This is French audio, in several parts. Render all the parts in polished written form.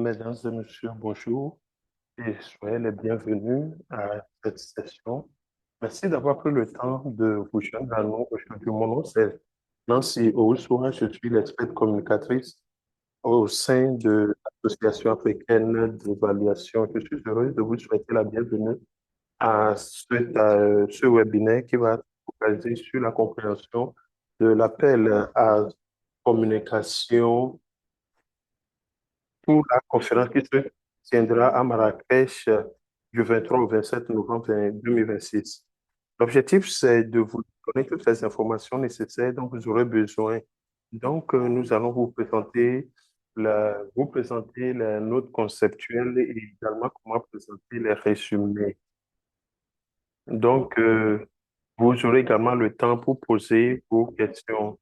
Mesdames et messieurs, bonjour et soyez les bienvenus à cette session. Merci d'avoir pris le temps de vous joindre à nous aujourd'hui. Mon nom, c'est Nancy Ousoua. Je suis l'experte communicatrice au sein de l'Association africaine d'évaluation. Je suis heureuse de vous souhaiter la bienvenue à ce webinaire qui va focaliser sur la compréhension de l'appel à communication pour la conférence qui se tiendra à Marrakech du 23 au 27 novembre 2026. L'objectif, c'est de vous donner toutes les informations nécessaires dont vous aurez besoin. Donc, nous allons vous présenter la note conceptuelle et également comment présenter les résumés. Donc, vous aurez également le temps pour poser vos questions.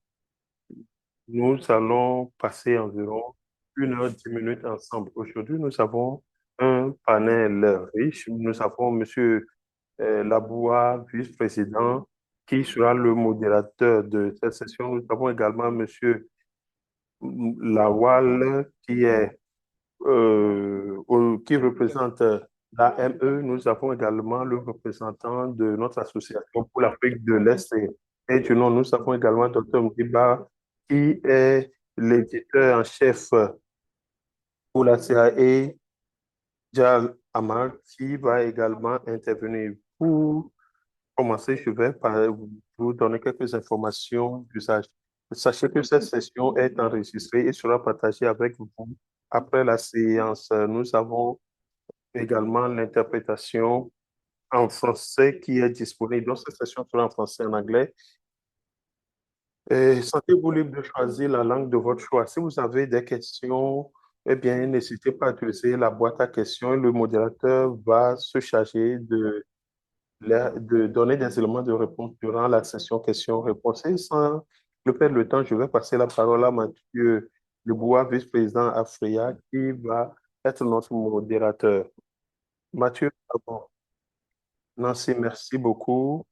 Nous allons passer environ 1 heure 10 minutes ensemble. Aujourd'hui, nous avons un panel riche. Nous avons Monsieur Laboua, vice-président, qui sera le modérateur de cette session. Nous avons également Monsieur Lawal, qui représente l'AME. Nous avons également le représentant de notre association pour l'Afrique de l'Est et du Nord. Nous avons également Dr. Mdiba, qui est l'éditeur en chef pour la CAE, Jal Amar, qui va également intervenir. Pour commencer, je vais vous donner quelques informations d'usage. Sachez que cette session est enregistrée et sera partagée avec vous après la séance. Nous avons également l'interprétation en français qui est disponible. Donc, cette session sera en français et en anglais. Sentez-vous libre de choisir la langue de votre choix. Si vous avez des questions, eh bien, n'hésitez pas à utiliser la boîte à questions. Le modérateur va se charger de donner des éléments de réponse durant la session questions-réponses. Et sans le perdre le temps, je vais passer la parole à Mathieu Lebois, vice-président Afria, qui va être notre modérateur. Mathieu, d'abord. Nancy, merci beaucoup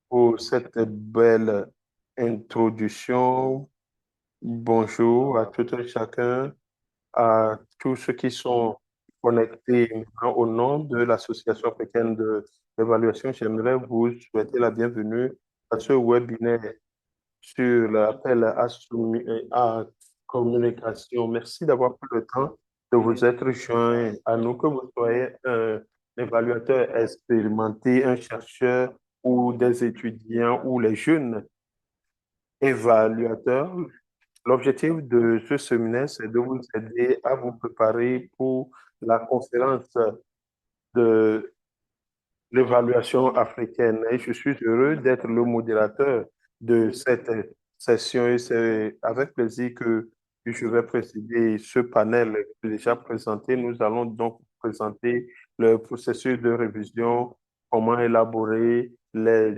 pour cette belle introduction. Bonjour à tout et chacun, à tous ceux qui sont connectés maintenant au nom de l'Association africaine d'évaluation. J'aimerais vous souhaiter la bienvenue à ce webinaire sur l'appel à communication. Merci d'avoir pris le temps de vous être joint à nous, que vous soyez un évaluateur expérimenté, un chercheur ou des étudiants ou les jeunes évaluateurs. L'objectif de ce séminaire, c'est de vous aider à vous préparer pour la conférence de l'évaluation africaine. Et je suis heureux d'être le modérateur de cette session et c'est avec plaisir que je vais présider ce panel déjà présenté. Nous allons donc présenter le processus de révision, comment élaborer les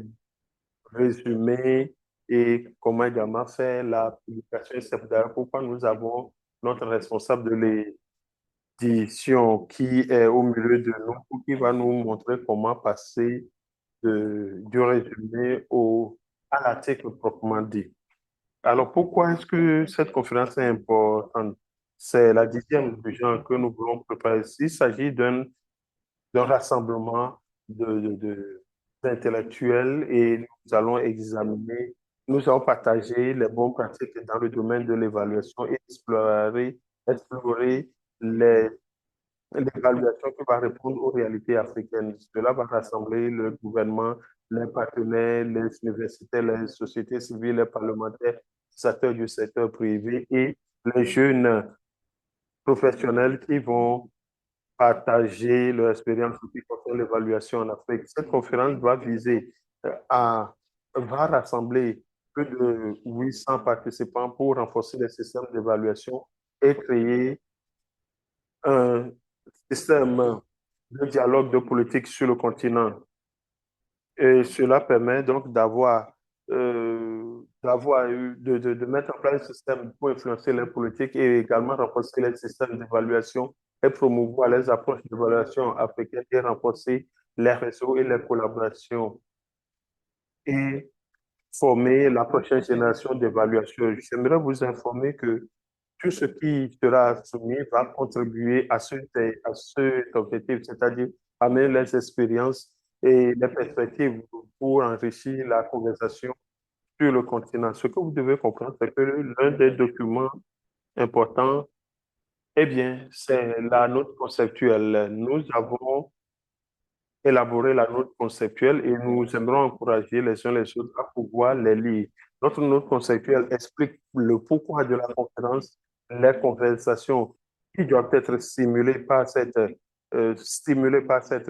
résumés et comment également faire la publication hebdomadaire. Pourquoi nous avons notre responsable de l'édition qui est au milieu de nous, qui va nous montrer comment passer du résumé à l'article proprement dit. Alors, pourquoi est-ce que cette conférence est importante? C'est la 10e du genre que nous voulons préparer. Il s'agit d'un rassemblement d'intellectuels et nous allons nous allons partager les bonnes pratiques dans le domaine de l'évaluation et explorer l'évaluation qui va répondre aux réalités africaines. Cela va rassembler le gouvernement, les partenaires, les universités, les sociétés civiles, les parlementaires, les acteurs du secteur privé et les jeunes professionnels qui vont partager leur expérience en ce qui concerne l'évaluation en Afrique. Cette conférence va rassembler plus de 800 participants pour renforcer les systèmes d'évaluation et créer un système de dialogue de politique sur le continent. Et cela permet donc de mettre en place un système pour influencer les politiques et également renforcer les systèmes d'évaluation et promouvoir les approches d'évaluation africaines et renforcer les réseaux et les collaborations et former la prochaine génération d'évaluation. J'aimerais vous informer que tout ce qui sera soumis va contribuer à cet objectif, c'est-à-dire amener les expériences et les perspectives pour enrichir la conversation sur le continent. Ce que vous devez comprendre, c'est que l'un des documents importants, eh bien, c'est la note conceptuelle. Nous avons élaborer la note conceptuelle et nous aimerons encourager les uns les autres à pouvoir les lire. Notre note conceptuelle explique le pourquoi de la conférence, les conversations qui doivent être stimulées par cette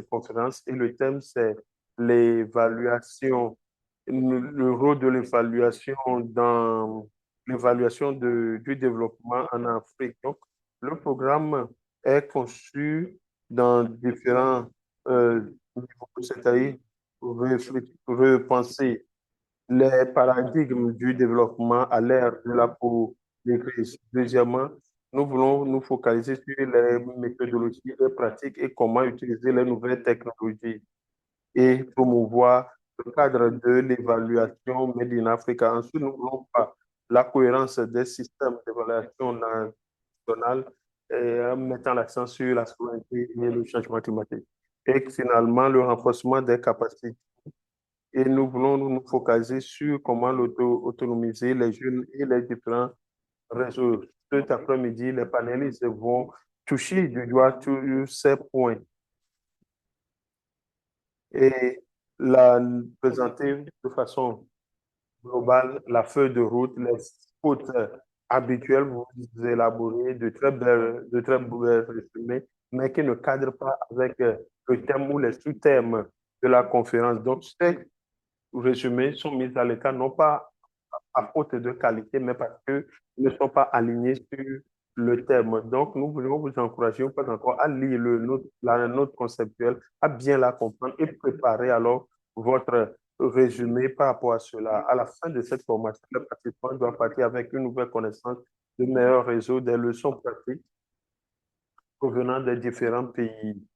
conférence. Et le thème, c'est l'évaluation, le rôle de l'évaluation dans du développement en Afrique. Donc, le programme est conçu dans différents euh, c'est-à-dire repenser les paradigmes du développement à l'ère de la crise. Deuxièmement, nous voulons nous focaliser sur les méthodologies et pratiques et comment utiliser les nouvelles technologies et promouvoir le cadre de l'évaluation Made in Africa. Ensuite, nous voulons pas la cohérence des systèmes d'évaluation nationale en mettant l'accent sur la souveraineté et le changement climatique. Et finalement, le renforcement des capacités. Et nous voulons nous focaliser sur comment autonomiser les jeunes et les différents réseaux. Cet après-midi, les panélistes vont toucher du doigt tous ces points et la présenter de façon globale, la feuille de route, les fautes habituelles, vous élaborez de très belles résumés, mais qui ne cadrent pas avec le thème ou les sous-thèmes de la conférence. Donc, ces résumés sont mis à l'écart, non pas à faute de qualité, mais parce qu'ils ne sont pas alignés sur le thème. Donc, nous voulons vous encourager, pas encore, à lire la note conceptuelle, à bien la comprendre et préparer alors votre résumé par rapport à cela. À la fin de cette formation, le participant doit partir avec une nouvelle connaissance, de meilleurs réseaux, des leçons pratiques provenant des différents pays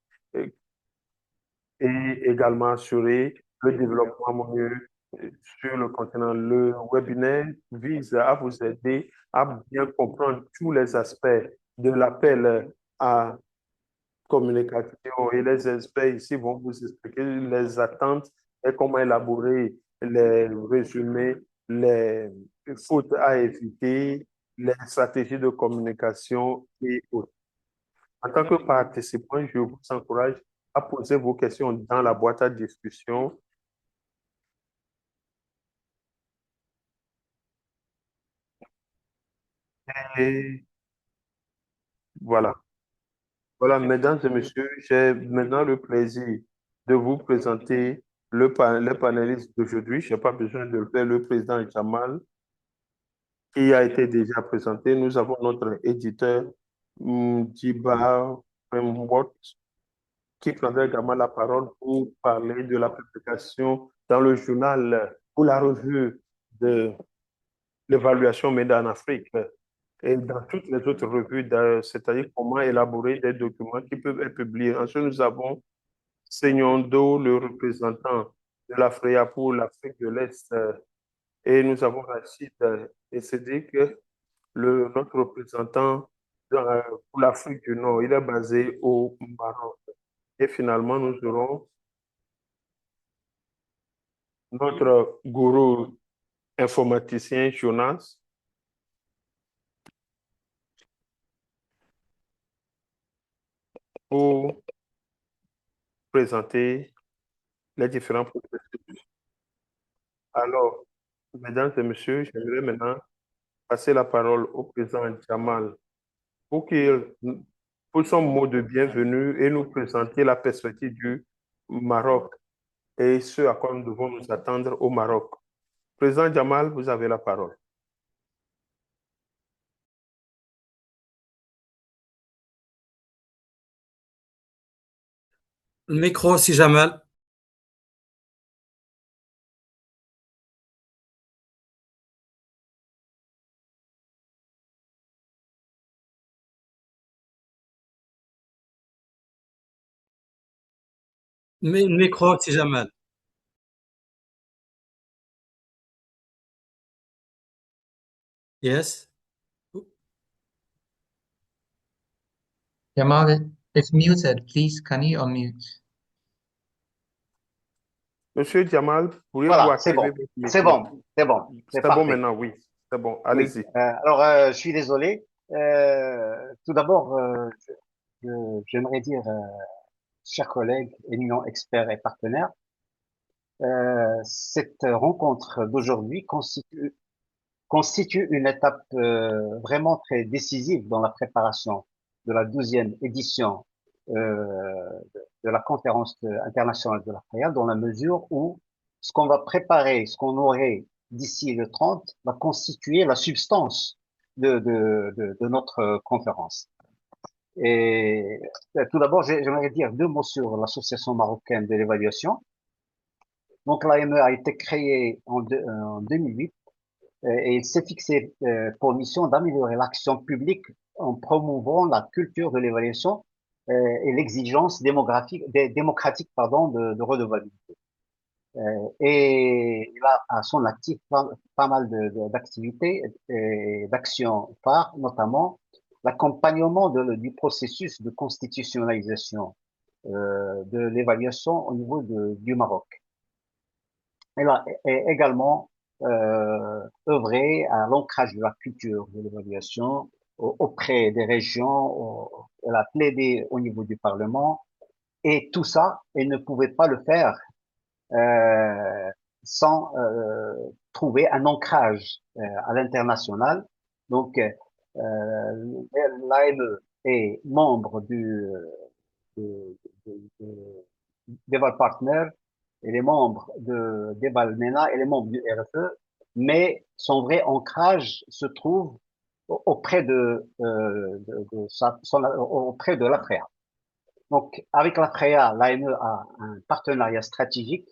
et également assurer le développement harmonieux sur le continent. Le webinaire vise à vous aider à bien comprendre tous les aspects de l'appel à communication et les experts ici vont vous expliquer les attentes et comment élaborer les résumés, les fautes à éviter, les stratégies de communication et autres. En tant que participant, je vous encourage à poser vos questions dans la boîte à discussion. Et voilà. Voilà, mesdames et messieurs, j'ai maintenant le plaisir de vous présenter les panélistes d'aujourd'hui. Je n'ai pas besoin de le faire, le président Jamal, qui a été déjà présenté. Nous avons notre éditeur, Djiba Fremwot, qui prendra également la parole pour parler de la publication dans le journal ou la revue de l'évaluation MEDA en Afrique et dans toutes les autres revues, c'est-à-dire comment élaborer des documents qui peuvent être publiés. Ensuite, nous avons Segnondo, le représentant de l'AFREA pour l'Afrique de l'Est, et nous avons Rachid et Cédric, notre représentant pour l'Afrique du Nord. Il est basé au Maroc. Et finalement, nous aurons notre gourou informaticien Jonas pour présenter les différents processus. Alors, mesdames et messieurs, j'aimerais maintenant passer la parole au président Jamal pour qu'il, pour son mot de bienvenue et nous présenter la perspective du Maroc et ce à quoi nous devons nous attendre au Maroc. Président Jamal, vous avez la parole. Le micro, si Jamal. Le micro, si Jamal. Yes. Jamal, it's muted. Please, can you unmute? Monsieur Jamal, pourriez-vous Voilà, c'est activer bon. votre C'est micro? bon. C'est bon. C'est C'est bon parfait. maintenant, oui. C'est bon, Oui. allez-y. Je suis désolé. Tout d'abord, j'aimerais dire, chers collègues, éminents experts et partenaires, cette rencontre d'aujourd'hui constitue une étape vraiment très décisive dans la préparation de la 12e édition de la conférence internationale de la FREA, dans la mesure où ce qu'on va préparer, ce qu'on aurait d'ici le 30, va constituer la substance de notre conférence. Et tout d'abord, j'aimerais dire deux mots sur l'Association marocaine de l'évaluation. Donc l'AME a été créée en 2008 et il s'est fixé pour mission d'améliorer l'action publique en promouvant la culture de l'évaluation et l'exigence démocratique de redevabilité. Et il a à son actif pas mal d'activités et d'actions phares, notamment l'accompagnement du processus de constitutionnalisation de l'évaluation au niveau du Maroc. Elle a également œuvré à l'ancrage de la culture de l'évaluation auprès des régions. Elle a plaidé au niveau du Parlement. Et tout ça, elle ne pouvait pas le faire sans trouver un ancrage à l'international. Donc, l'AME est membre de, d'Eval Partner, elle est membre d'Eval MENA, elle est membre du RFE, mais son vrai ancrage se trouve auprès auprès de l'APREA. Donc, avec l'APREA, l'AME a un partenariat stratégique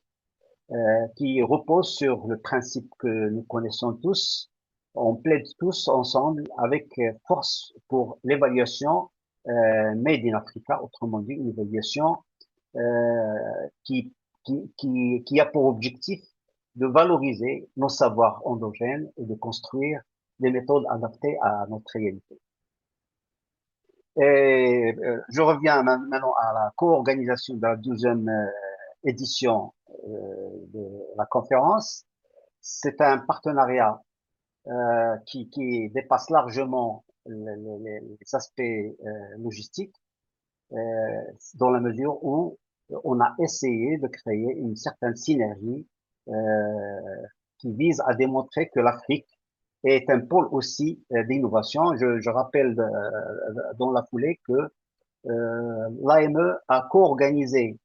qui repose sur le principe que nous connaissons tous. On plaide tous ensemble avec force pour l'évaluation Made in Africa, autrement dit une évaluation euh, qui, qui a pour objectif de valoriser nos savoirs endogènes et de construire des méthodes adaptées à notre réalité. Et je reviens maintenant à la co-organisation de la 12e édition de la conférence. C'est un partenariat qui dépasse largement les aspects logistiques, dans la mesure où on a essayé de créer une certaine synergie qui vise à démontrer que l'Afrique est un pôle aussi d'innovation. Je rappelle dans la foulée que l'AME a co-organisé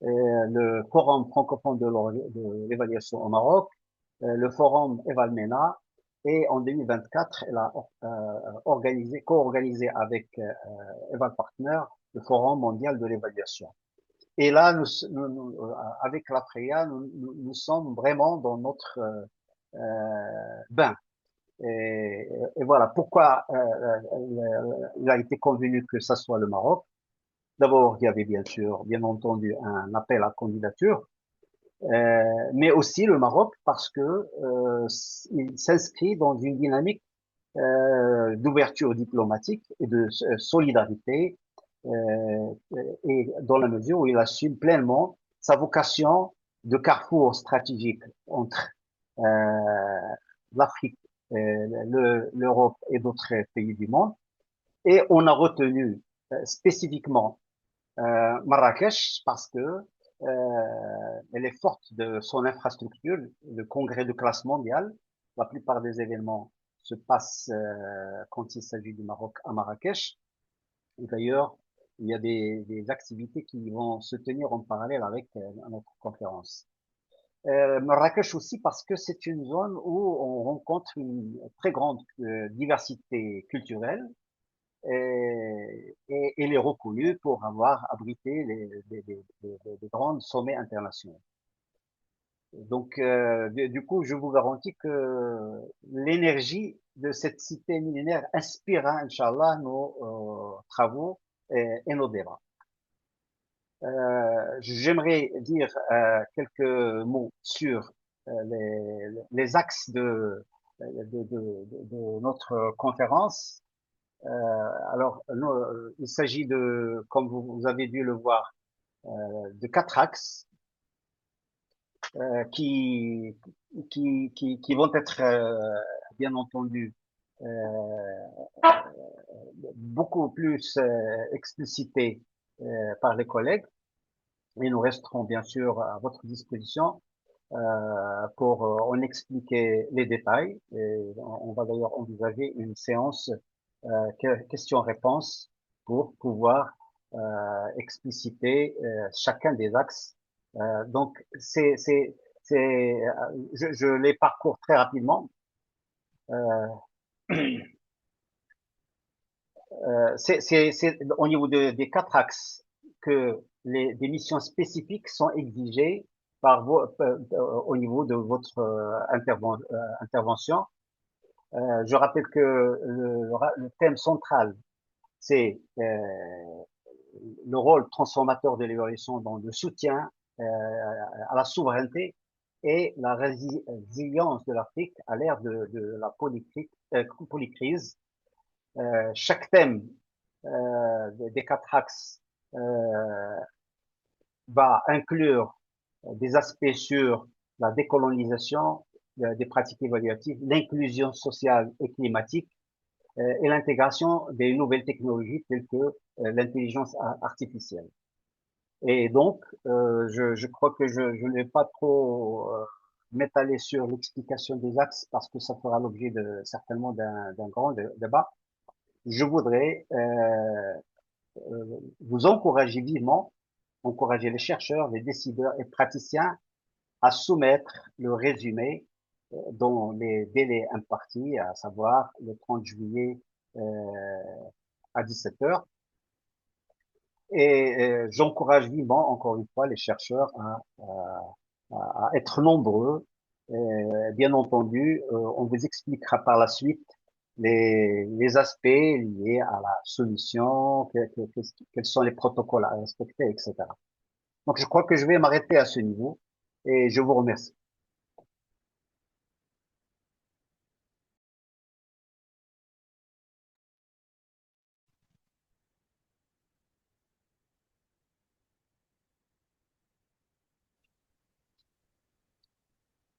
le Forum francophone de l'évaluation au Maroc, le Forum Evalmena, et en 2024, elle a co-organisé avec Eval Partner le Forum mondial de l'évaluation. Et là, avec la FREA, nous sommes vraiment dans notre bain. Et voilà pourquoi il a été convenu que ça soit le Maroc. D'abord, il y avait bien sûr, bien entendu, un appel à candidature, mais aussi le Maroc parce que il s'inscrit dans une dynamique d'ouverture diplomatique et de solidarité, et dans la mesure où il assume pleinement sa vocation de carrefour stratégique entre l'Afrique, l'Europe et d'autres pays du monde. Et on a retenu spécifiquement Marrakech parce que elle est forte de son infrastructure, le congrès de classe mondiale. La plupart des événements se passent quand il s'agit du Maroc à Marrakech. Et d'ailleurs, il y a des activités qui vont se tenir en parallèle avec notre conférence. Marrakech aussi parce que c'est une zone où on rencontre une très grande diversité culturelle et elle est reconnue pour avoir abrité des grands sommets internationaux. Donc, du coup, je vous garantis que l'énergie de cette cité millénaire inspirera, Inch'Allah, nos travaux et nos débats. J'aimerais dire quelques mots sur les axes de notre conférence. Alors, il s'agit de, comme vous avez dû le voir, de 4 axes qui, qui vont être, bien entendu, beaucoup plus explicités par les collègues. Et nous resterons bien sûr à votre disposition pour en expliquer les détails. Et on va d'ailleurs envisager une séance questions-réponses pour pouvoir expliciter chacun des axes. Donc, je les parcours très rapidement. Euh, c'est au niveau des 4 axes que des missions spécifiques sont exigées par au niveau de votre intervention. Je rappelle que le thème central, c'est le rôle transformateur de l'évaluation dans le soutien à la souveraineté et la résilience de l'Afrique à l'ère de la polycrise. Chaque thème des 4 axes va inclure des aspects sur la décolonisation des pratiques évaluatives, l'inclusion sociale et climatique et l'intégration des nouvelles technologies telles que l'intelligence artificielle. Et donc, je crois que je ne vais pas trop m'étaler sur l'explication des axes parce que ça fera l'objet certainement d'un grand débat. Je voudrais vous encourager vivement, encourager les chercheurs, les décideurs et praticiens à soumettre le résumé dans les délais impartis, à savoir le 30 juillet à 17 heures. Et j'encourage vivement, encore une fois, les chercheurs à être nombreux. Bien entendu, on vous expliquera par la suite les aspects liés à la solution, quels sont les protocoles à respecter, etc. Donc, je crois que je vais m'arrêter à ce niveau et je vous remercie.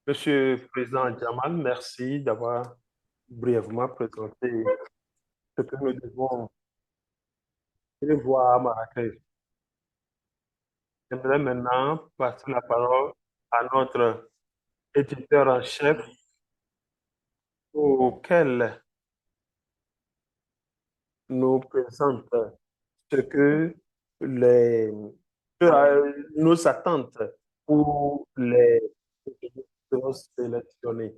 Monsieur le Président Jamal, merci d'avoir brièvement présenté ce que nous devons voir à Marrakech. J'aimerais maintenant passer la parole à notre éditeur en chef auquel nous présente ce que les, nos attentes pour les seront sélectionnés.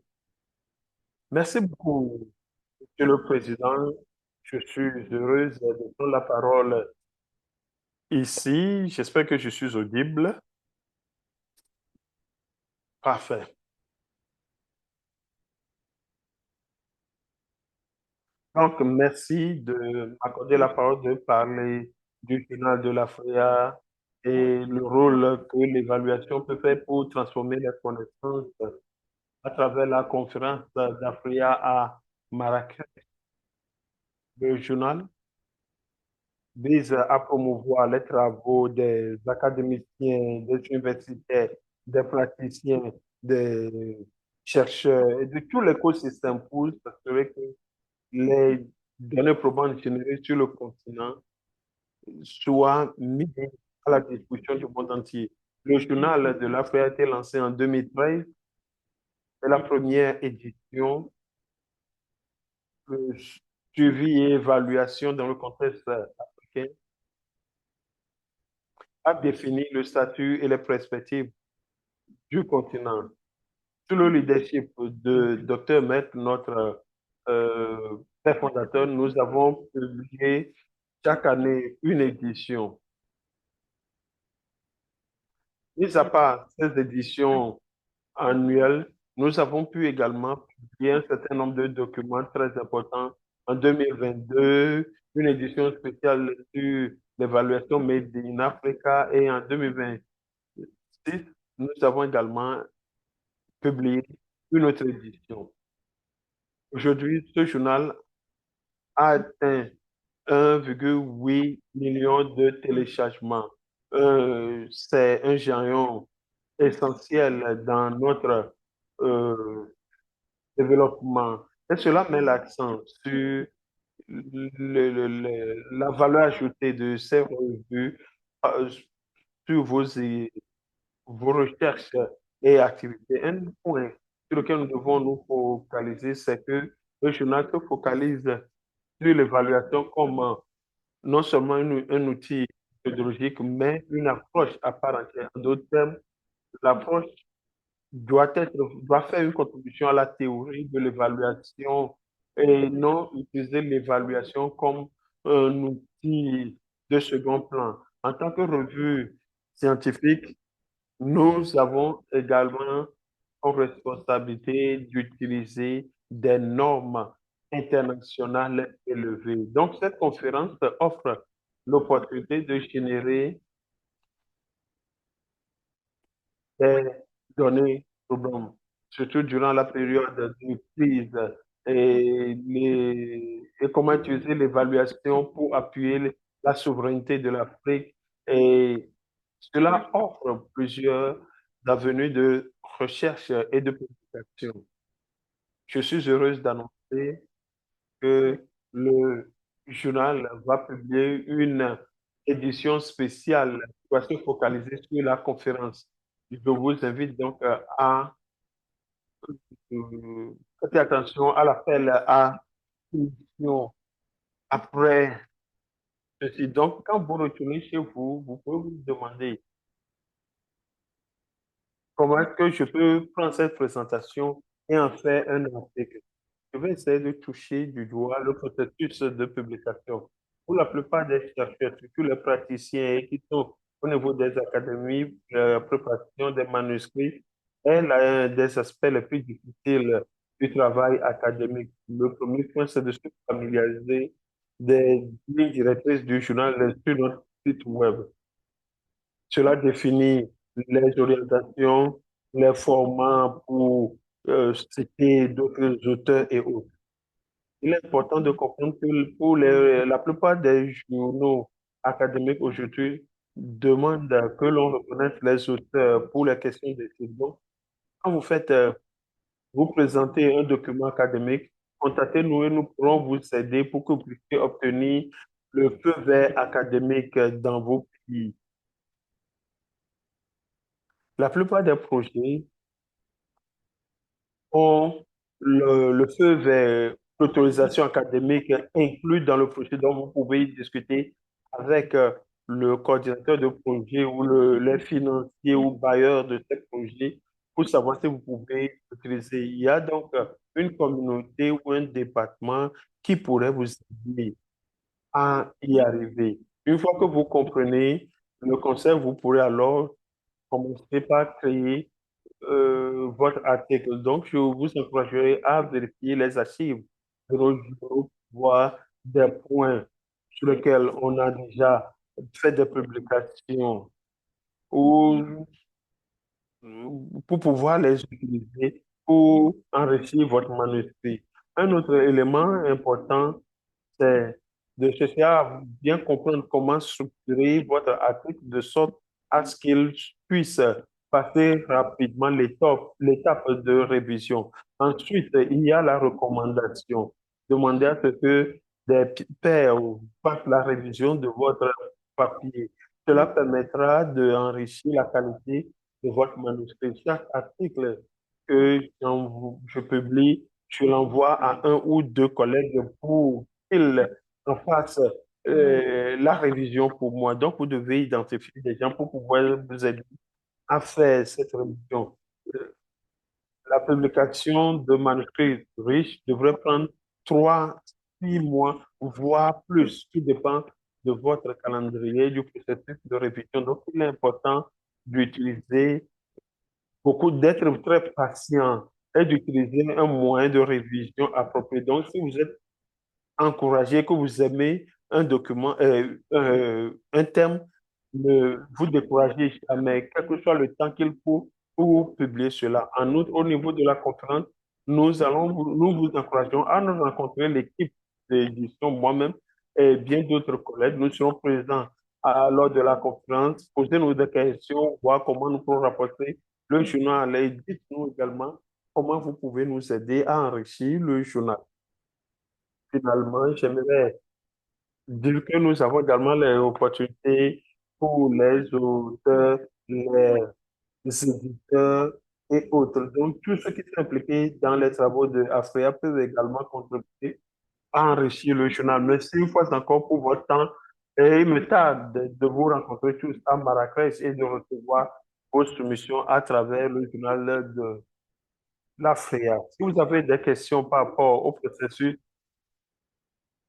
Merci beaucoup, Monsieur le Président. Je suis heureuse de prendre la parole ici. J'espère que je suis audible. Parfait. Donc, merci de m'accorder la parole de parler du final de l'AFRIA et le rôle que l'évaluation peut faire pour transformer les connaissances à travers la conférence d'AFRIA à Marrakech. Le journal vise à promouvoir les travaux des académiciens, des universitaires, des praticiens, des chercheurs et de tout l'écosystème pour s'assurer que les données probantes générées sur le continent soient mises à la disposition du monde entier. Le journal de l'Afrique a été lancé en 2013. C'est la première édition de suivi et évaluation dans le contexte africain a défini le statut et les perspectives du continent. Sous le leadership de Dr. Met, notre père fondateur, nous avons publié chaque année une édition. Mis à part ces éditions annuelles, nous avons pu également publier un certain nombre de documents très importants. En 2022, une édition spéciale sur l'évaluation Made in Africa et en 2026, nous avons également publié une autre édition. Aujourd'hui, ce journal a atteint 1,8 million de téléchargements. C'est un géant essentiel dans notre euh, développement. Et cela met l'accent sur la valeur ajoutée de ces revues euh, sur vos recherches et activités. Un point sur lequel nous devons nous focaliser, c'est que le journal se focalise sur l'évaluation comme non seulement un outil méthodologique, mais une approche à part entière. En d'autres termes, l'approche doit faire une contribution à la théorie de l'évaluation et non utiliser l'évaluation comme un outil de second plan. En tant que revue scientifique, nous avons également comme responsabilité d'utiliser des normes internationales élevées. Donc, cette conférence offre l'opportunité de générer des données problèmes, surtout durant la période de crise et comment utiliser l'évaluation pour appuyer la souveraineté de l'Afrique. Et cela offre plusieurs avenues de recherche et de publication. Je suis heureuse d'annoncer que le journal va publier une édition spéciale qui va se focaliser sur la conférence. Je vous invite donc à prêter attention à l'appel à édition après ceci. Donc, quand vous retournez chez vous, vous pouvez vous demander comment est-ce que je peux prendre cette présentation et en faire un article. Je vais essayer de toucher du doigt le processus de publication. Pour la plupart des chercheurs, surtout les praticiens qui sont au niveau des académies, la préparation des manuscrits est l'un des aspects les plus difficiles du travail académique. Le premier point, c'est de se familiariser des lignes directrices du journal sur notre site web. Cela définit les orientations, les formats pour citer d'autres auteurs et autres. Il est important de comprendre que pour la plupart des journaux académiques aujourd'hui demandent que l'on reconnaisse les auteurs pour les questions d'études. Donc, quand vous présentez un document académique, contactez-nous et nous pourrons vous aider pour que vous puissiez obtenir le feu vert académique dans vos pays. La plupart des projets ont le feu vers l'autorisation académique inclus dans le projet, dont vous pouvez discuter avec le coordinateur de projet ou les financiers ou bailleurs de ce projet pour savoir si vous pouvez utiliser. Il y a donc une communauté ou un département qui pourrait vous aider à y arriver. Une fois que vous comprenez le concept, vous pourrez alors commencer par créer votre article. Donc, je vous encouragerai à vérifier les archives de nos journaux pour voir des points sur lesquels on a déjà fait des publications ou pour pouvoir les utiliser pour enrichir votre manuscrit. Un autre élément important, c'est de chercher à bien comprendre comment structurer votre article de sorte à ce qu'il puisse passer rapidement l'étape de révision. Ensuite, il y a la recommandation. Demandez à ce que des pairs fassent la révision de votre papier. Cela permettra d'enrichir la qualité de votre manuscrit. Chaque article que je publie, je l'envoie à un ou deux collègues pour qu'ils en fassent la révision pour moi. Donc, vous devez identifier des gens pour pouvoir vous aider à faire cette révision. Euh, La publication de manuscrits riches devrait prendre 3, 6 mois, voire plus, tout dépend de votre calendrier, du processus de révision. Donc, il est important d'utiliser d'être très patient et d'utiliser un moyen de révision approprié. Donc, si vous êtes encouragé, que vous aimez un document, un thème, ne vous découragez jamais, quel que soit le temps qu'il faut pour publier cela. En outre, au niveau de la conférence, nous vous encourageons à nous rencontrer l'équipe édition, moi-même et bien d'autres collègues, nous serons présents lors de la conférence, poser des questions, voir comment nous pouvons rapporter le journal et dites-nous également comment vous pouvez nous aider à enrichir le journal. Finalement, j'aimerais dire que nous avons également les opportunités pour les auteurs, les éditeurs et autres. Donc, tous ceux qui sont impliqués dans les travaux de AFREA peuvent également contribuer à enrichir le journal. Merci une fois encore pour votre temps et il me tarde de vous rencontrer tous à Marrakech et de recevoir vos soumissions à travers le journal de l'AFREA. Si vous avez des questions par rapport au processus, s'il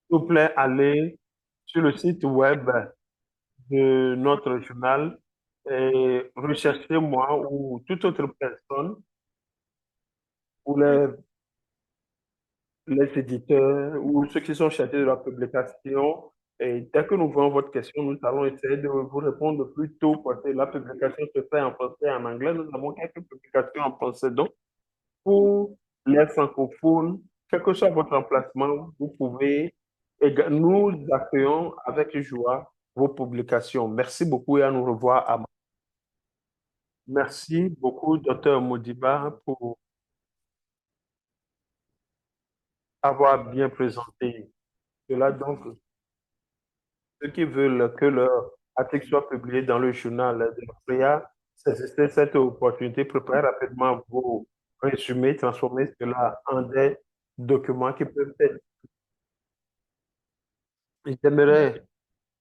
vous plaît, allez sur le site web de notre journal et recherchez moi ou toute autre personne ou les éditeurs ou ceux qui sont chargés de la publication. Et dès que nous voyons votre question, nous allons essayer de vous répondre le plus tôt parce que la publication se fait en français et en anglais. Nous avons quelques publications en français. Donc, pour les francophones, quel que soit votre emplacement, vous pouvez, nous accueillons avec joie vos publications. Merci beaucoup et à nous revoir à Merci beaucoup, docteur Modiba, pour avoir bien présenté cela. Donc, ceux qui veulent que leur article soit publié dans le journal de l'OPREA, saisissez cette opportunité, préparez rapidement vos résumés, transformez cela en des documents qui peuvent être. J'aimerais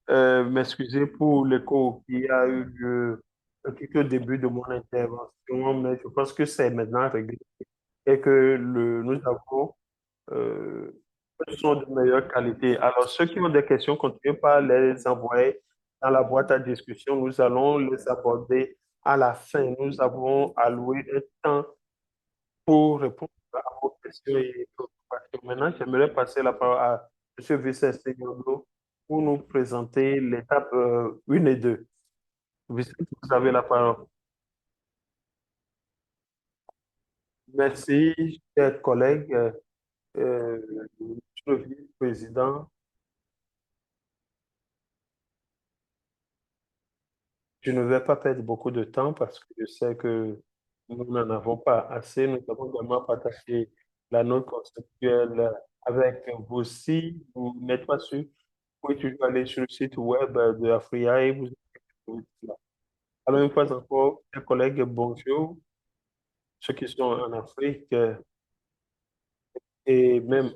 m'excuser pour l'écho qui a eu lieu tout au début de mon intervention, mais je pense que c'est maintenant réglé et que nous avons euh, sont de meilleure qualité. Alors, ceux qui ont des questions, continuez par les envoyer dans la boîte à discussion. Nous allons les aborder à la fin. Nous avons alloué un temps pour répondre à vos questions et préoccupations. Maintenant, j'aimerais passer la parole à M. Vicente Stegnondo pour nous présenter l'étape 1 et 2. Vicente, vous avez la parole. Merci, chers collègues. Monsieur le vice-président, je ne vais pas perdre beaucoup de temps parce que je sais que nous n'en avons pas assez. Nous avons également partagé la note conceptuelle avec vous aussi. Vous n'êtes pas sûr. Vous pouvez toujours aller sur le site web de Afria et vous trouvez cela. Alors, une fois encore, chers collègues, bonjour. Ceux qui sont en Afrique et même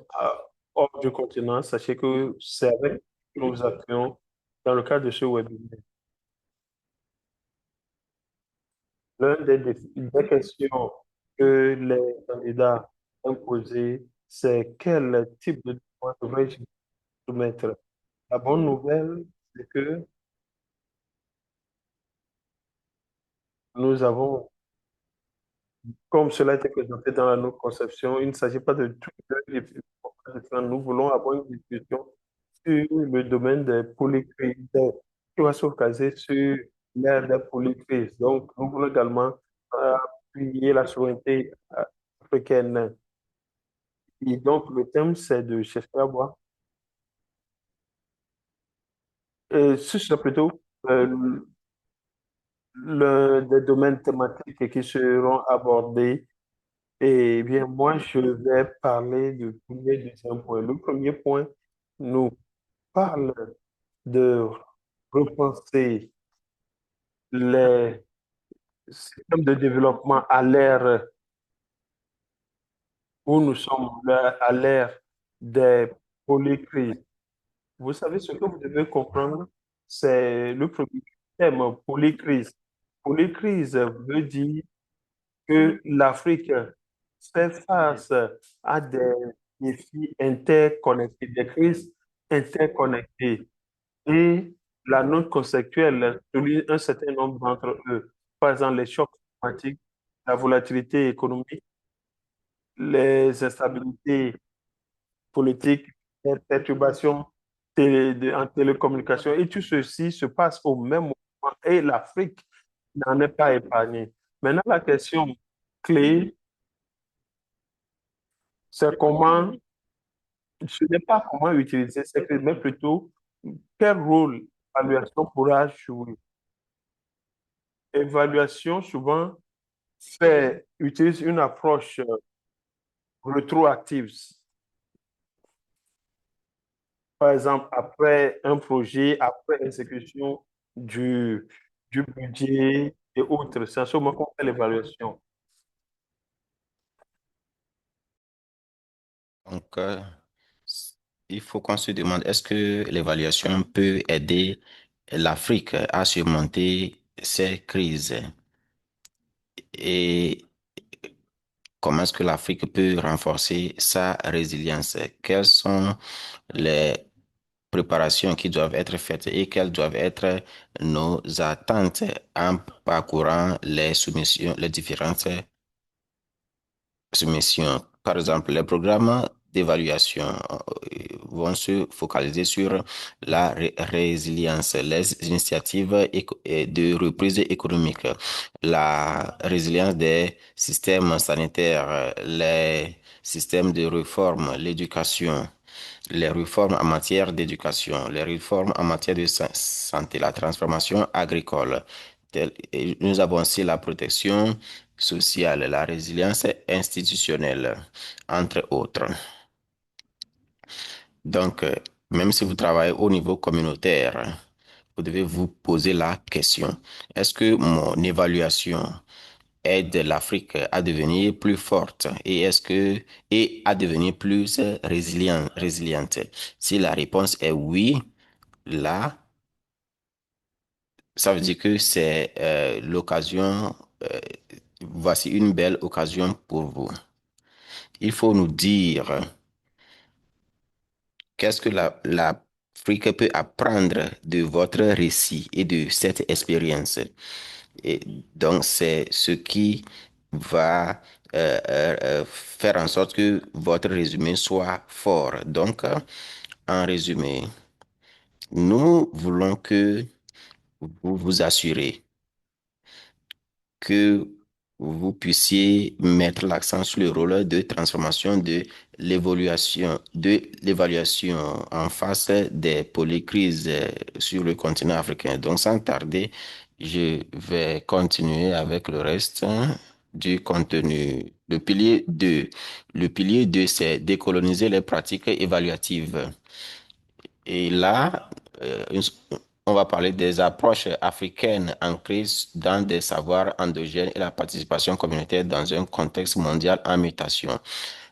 hors du continent, sachez que c'est avec que nous appuyons dans le cadre de ce webinaire. L'un des questions que les candidats ont posées, c'est quel type de document devrais-je soumettre? La bonne nouvelle, c'est que nous avons, comme cela a été présenté dans la note conception, il ne s'agit pas de tout. Nous voulons avoir une discussion sur le domaine des polycrises, qui va se caser sur l'ère des polycrises. Donc, nous voulons également appuyer la souveraineté africaine. Et donc, le thème, c'est de chercher à voir. Ce serait plutôt l'un des domaines thématiques qui seront abordés. Et bien, moi, je vais parler du premier et deuxième point. Le premier point nous parle de repenser les systèmes de développement à l'ère où nous sommes, à l'ère des polycrises. Vous savez, ce que vous devez comprendre, c'est le premier thème, polycrise. Polycrise veut dire que l'Afrique fait face à des défis interconnectés, des crises interconnectées. Et la note conceptuelle souligne un certain nombre d'entre eux. Par exemple, les chocs climatiques, la volatilité économique, les instabilités politiques, les perturbations en télécommunication. Et tout ceci se passe au même moment et l'Afrique n'en est pas épargnée. Maintenant, la question clé, c'est comment ce n'est pas comment utiliser ces clés, mais plutôt quel rôle l'évaluation pourra jouer. Évaluation, souvent, utilise une approche rétroactive. Par exemple, après un projet, après l'exécution du, du budget et autres, c'est à ce moment qu'on fait l'évaluation. Donc, il faut qu'on se demande, est-ce que l'évaluation peut aider l'Afrique à surmonter ces crises? Et comment est-ce que l'Afrique peut renforcer sa résilience? Quelles sont les préparations qui doivent être faites et quelles doivent être nos attentes en parcourant les soumissions, les différentes soumission. Par exemple, les programmes d'évaluation vont se focaliser sur la résilience, les initiatives de reprise économique, la résilience des systèmes sanitaires, les systèmes de réforme, l'éducation, les réformes en matière d'éducation, les réformes en matière de santé, la transformation agricole. Et nous avons aussi la protection sociale, la résilience institutionnelle, entre autres. Donc, même si vous travaillez au niveau communautaire, vous devez vous poser la question, est-ce que mon évaluation aide l'Afrique à devenir plus forte et à devenir plus résiliente? Si la réponse est oui, là, ça veut dire que c'est l'occasion, voici une belle occasion pour vous. Il faut nous dire qu'est-ce que l'Afrique peut apprendre de votre récit et de cette expérience. Et donc, c'est ce qui va faire en sorte que votre résumé soit fort. Donc, en résumé, nous voulons que vous vous assurez que vous puissiez mettre l'accent sur le rôle de transformation de l'évaluation en face des polycrises sur le continent africain. Donc, sans tarder, je vais continuer avec le reste du contenu. Le pilier 2. Le pilier 2, c'est décoloniser les pratiques évaluatives. Et là, on va parler des approches africaines ancrées dans des savoirs endogènes et la participation communautaire dans un contexte mondial en mutation.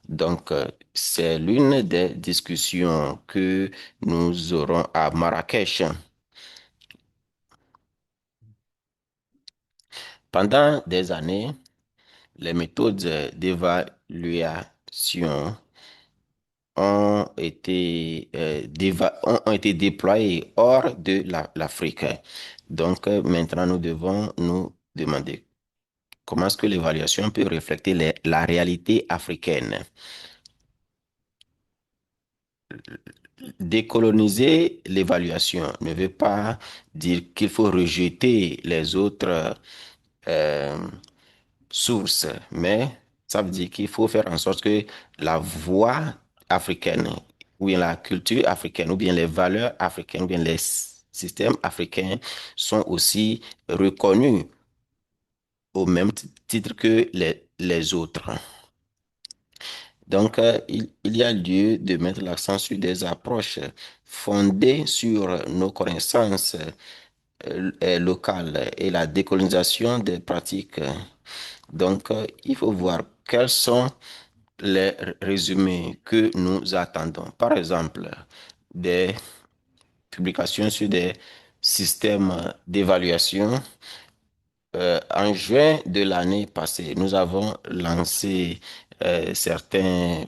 Donc, c'est l'une des discussions que nous aurons à Marrakech. Pendant des années, les méthodes d'évaluation ont été déployés hors de l'Afrique. Donc, maintenant, nous devons nous demander comment est-ce que l'évaluation peut refléter la réalité africaine. Décoloniser l'évaluation ne veut pas dire qu'il faut rejeter les autres euh, sources, mais ça veut dire qu'il faut faire en sorte que la voix africaine, ou bien la culture africaine, ou bien les valeurs africaines, ou bien les systèmes africains sont aussi reconnus au même titre que les autres. Donc, il y a lieu de mettre l'accent sur des approches fondées sur nos connaissances locales et la décolonisation des pratiques. Donc, il faut voir quels sont les résumés que nous attendons. Par exemple, des publications sur des systèmes d'évaluation. En juin de l'année passée, nous avons lancé certaines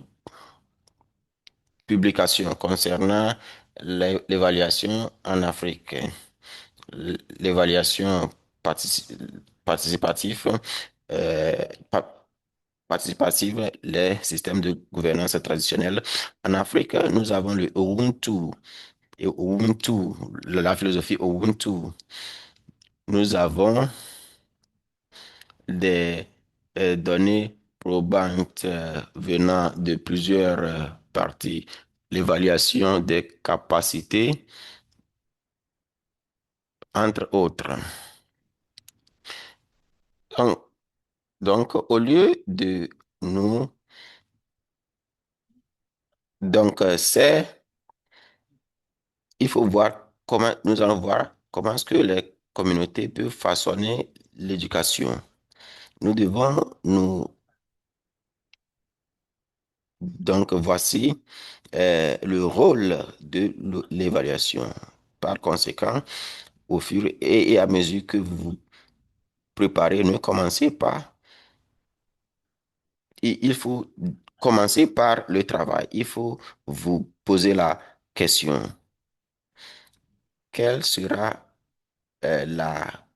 publications concernant l'évaluation en Afrique, l'évaluation participative, euh, pa- participative, les systèmes de gouvernance traditionnels. En Afrique, nous avons le Ubuntu et Ubuntu, la philosophie Ubuntu. Nous avons des données probantes venant de plusieurs parties l'évaluation des capacités, entre autres. Donc, au lieu de nous, il faut voir nous allons voir comment est-ce que les communautés peuvent façonner l'éducation. Nous devons donc voici le rôle de l'évaluation. Par conséquent, au fur et à mesure que vous vous préparez, ne commencez pas. Il faut commencer par le travail. Il faut vous poser la question, quelle sera la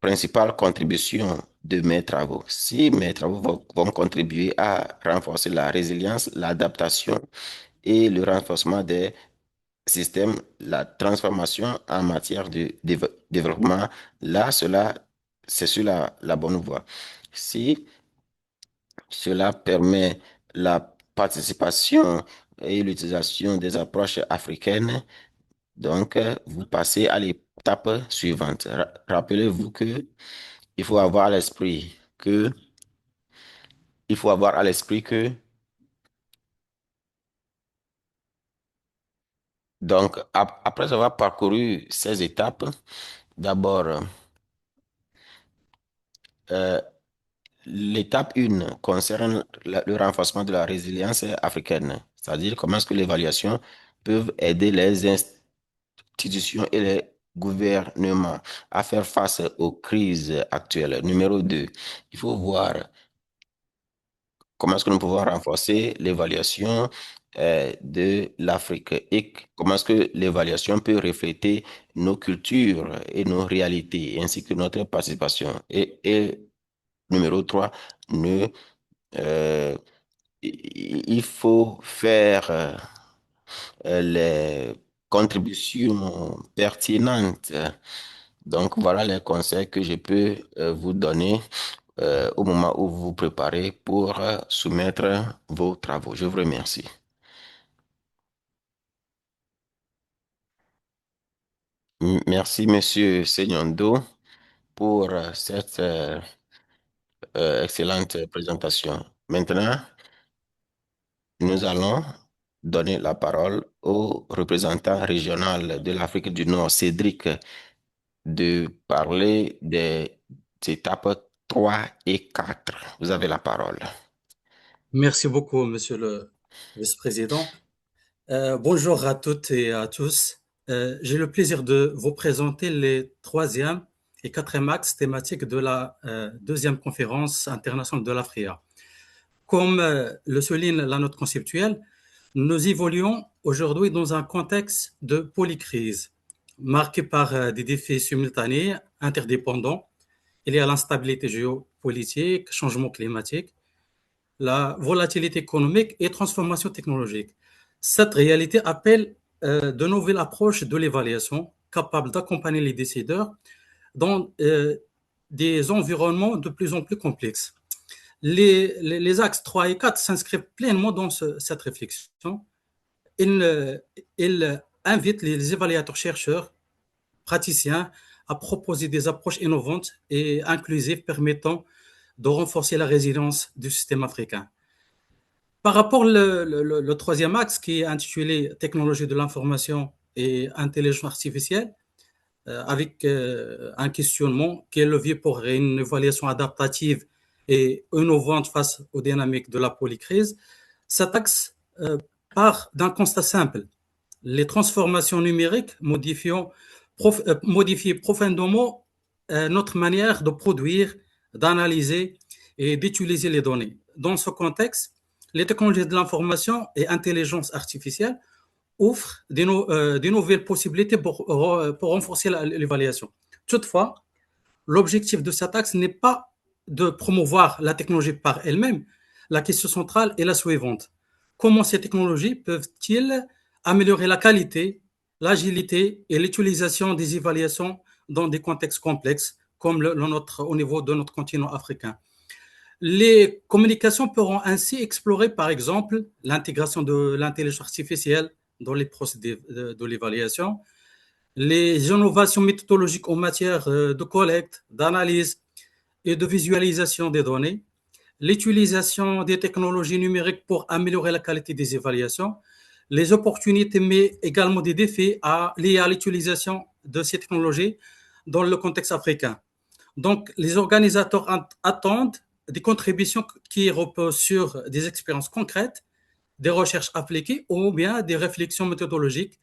principale contribution de mes travaux? Si mes travaux vont contribuer à renforcer la résilience, l'adaptation et le renforcement des système, la transformation en matière de développement, là, c'est sur la bonne voie. Si cela permet la participation et l'utilisation des approches africaines, donc vous passez à l'étape suivante. Rappelez-vous que il faut avoir à l'esprit que, il faut avoir à l'esprit que, donc, après avoir parcouru ces étapes, d'abord, euh, l'étape 1 concerne le renforcement de la résilience africaine, c'est-à-dire comment est-ce que l'évaluation peut aider les institutions et les gouvernements à faire face aux crises actuelles. Numéro 2, il faut voir comment est-ce que nous pouvons renforcer l'évaluation de l'Afrique et comment est-ce que l'évaluation peut refléter nos cultures et nos réalités ainsi que notre participation. Et numéro 3, euh, il faut faire les contributions pertinentes. Donc, voilà les conseils que je peux vous donner au moment où vous vous préparez pour soumettre vos travaux. Je vous remercie. Merci, Monsieur Segnondo, pour cette excellente présentation. Maintenant, nous allons donner la parole au représentant régional de l'Afrique du Nord, Cédric, de parler des étapes 3 et 4. Vous avez la parole. Merci beaucoup, Monsieur le Vice-président. Bonjour à toutes et à tous. J'ai le plaisir de vous présenter les troisième et quatrième axes thématiques de la deuxième conférence internationale de l'AFRIA. Comme le souligne la note conceptuelle, nous évoluons aujourd'hui dans un contexte de polycrise, marqué par des défis simultanés, interdépendants. Il y a l'instabilité géopolitique, changement climatique, la volatilité économique et transformation technologique. Cette réalité appelle de nouvelles approches de l'évaluation capables d'accompagner les décideurs dans des environnements de plus en plus complexes. Les axes 3 et 4 s'inscrivent pleinement dans cette réflexion. Ils invitent les évaluateurs chercheurs, praticiens, à proposer des approches innovantes et inclusives permettant de renforcer la résilience du système africain. Par rapport le troisième axe qui est intitulé Technologie de l'information et intelligence artificielle, avec un questionnement quel levier pour une évaluation adaptative et innovante face aux dynamiques de la polycrise. Cet axe part d'un constat simple. Les transformations numériques modifient profondément notre manière de produire, d'analyser et d'utiliser les données. Dans ce contexte, les technologies de l'information et intelligence artificielle offrent des nouvelles possibilités pour renforcer l'évaluation. Toutefois, l'objectif de cet axe n'est pas de promouvoir la technologie par elle-même. La question centrale est la suivante. Comment ces technologies peuvent-elles améliorer la qualité, l'agilité et l'utilisation des évaluations dans des contextes complexes comme le nôtre au niveau de notre continent africain? Les communications pourront ainsi explorer, par exemple, l'intégration de l'intelligence artificielle dans les procédés de l'évaluation, les innovations méthodologiques en matière de collecte, d'analyse et de visualisation des données, l'utilisation des technologies numériques pour améliorer la qualité des évaluations, les opportunités, mais également des défis liés à l'utilisation de ces technologies dans le contexte africain. Donc, les organisateurs attendent des contributions qui reposent sur des expériences concrètes, des recherches appliquées ou bien des réflexions méthodologiques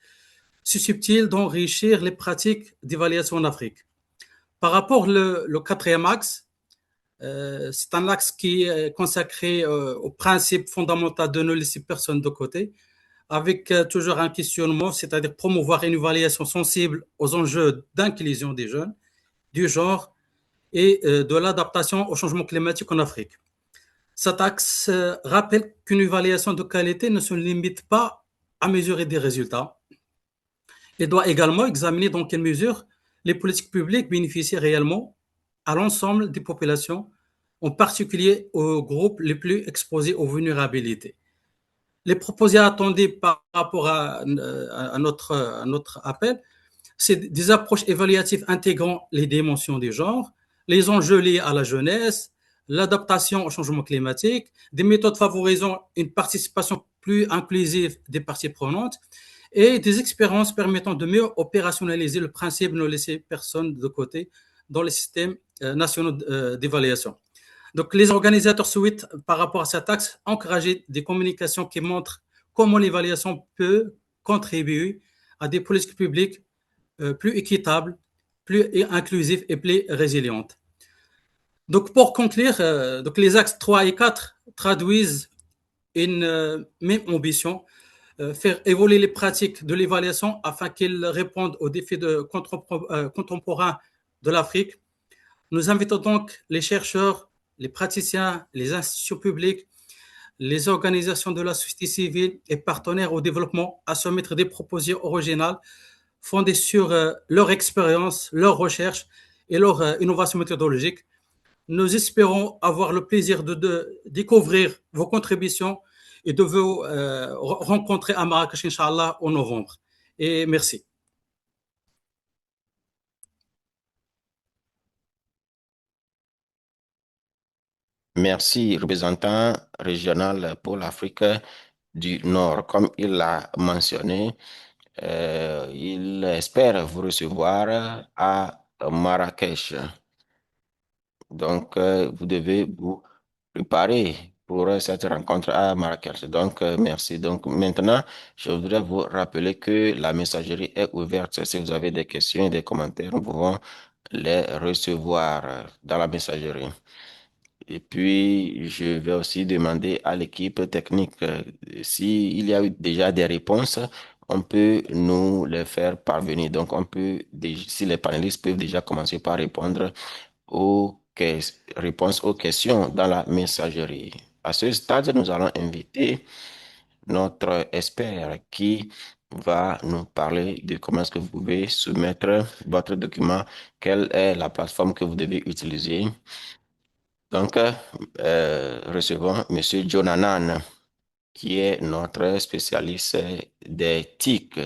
susceptibles d'enrichir les pratiques d'évaluation en Afrique. Par rapport le quatrième axe, c'est un axe qui est consacré au principe fondamental de ne laisser personne de côté, avec toujours un questionnement, c'est-à-dire promouvoir une évaluation sensible aux enjeux d'inclusion des jeunes, du genre et de l'adaptation au changement climatique en Afrique. Cet axe rappelle qu'une évaluation de qualité ne se limite pas à mesurer des résultats. Elle doit également examiner dans quelle mesure les politiques publiques bénéficient réellement à l'ensemble des populations, en particulier aux groupes les plus exposés aux vulnérabilités. Les propositions attendues par rapport à notre appel, c'est des approches évaluatives intégrant les dimensions du genre, les enjeux liés à la jeunesse, l'adaptation au changement climatique, des méthodes favorisant une participation plus inclusive des parties prenantes et des expériences permettant de mieux opérationnaliser le principe de ne laisser personne de côté dans les systèmes nationaux d'évaluation. Donc, les organisateurs souhaitent, par rapport à cet axe, encourager des communications qui montrent comment l'évaluation peut contribuer à des politiques publiques plus équitables, plus inclusives et plus résilientes. Donc, pour conclure, donc les axes 3 et 4 traduisent une même ambition, faire évoluer les pratiques de l'évaluation afin qu'elles répondent aux défis contemporains de l'Afrique. Nous invitons donc les chercheurs, les praticiens, les institutions publiques, les organisations de la société civile et partenaires au développement à soumettre des propositions originales fondées sur leur expérience, leur recherche et leur innovation méthodologique. Nous espérons avoir le plaisir de découvrir vos contributions et de vous rencontrer à Marrakech, Inch'Allah, en novembre. Et merci. Merci, représentant régional pour l'Afrique du Nord. Comme il l'a mentionné, il espère vous recevoir à Marrakech. Donc, vous devez vous préparer pour cette rencontre à Marrakech. Donc, merci. Donc, maintenant, je voudrais vous rappeler que la messagerie est ouverte. Si vous avez des questions et des commentaires, nous pouvons les recevoir dans la messagerie. Et puis, je vais aussi demander à l'équipe technique s'il y a eu déjà des réponses, on peut nous les faire parvenir. Donc, on peut, si les panélistes peuvent déjà commencer par répondre réponses aux questions dans la messagerie. À ce stade, nous allons inviter notre expert qui va nous parler de comment est-ce que vous pouvez soumettre votre document, quelle est la plateforme que vous devez utiliser. Donc, recevons Monsieur John Annan, qui est notre spécialiste des TIC.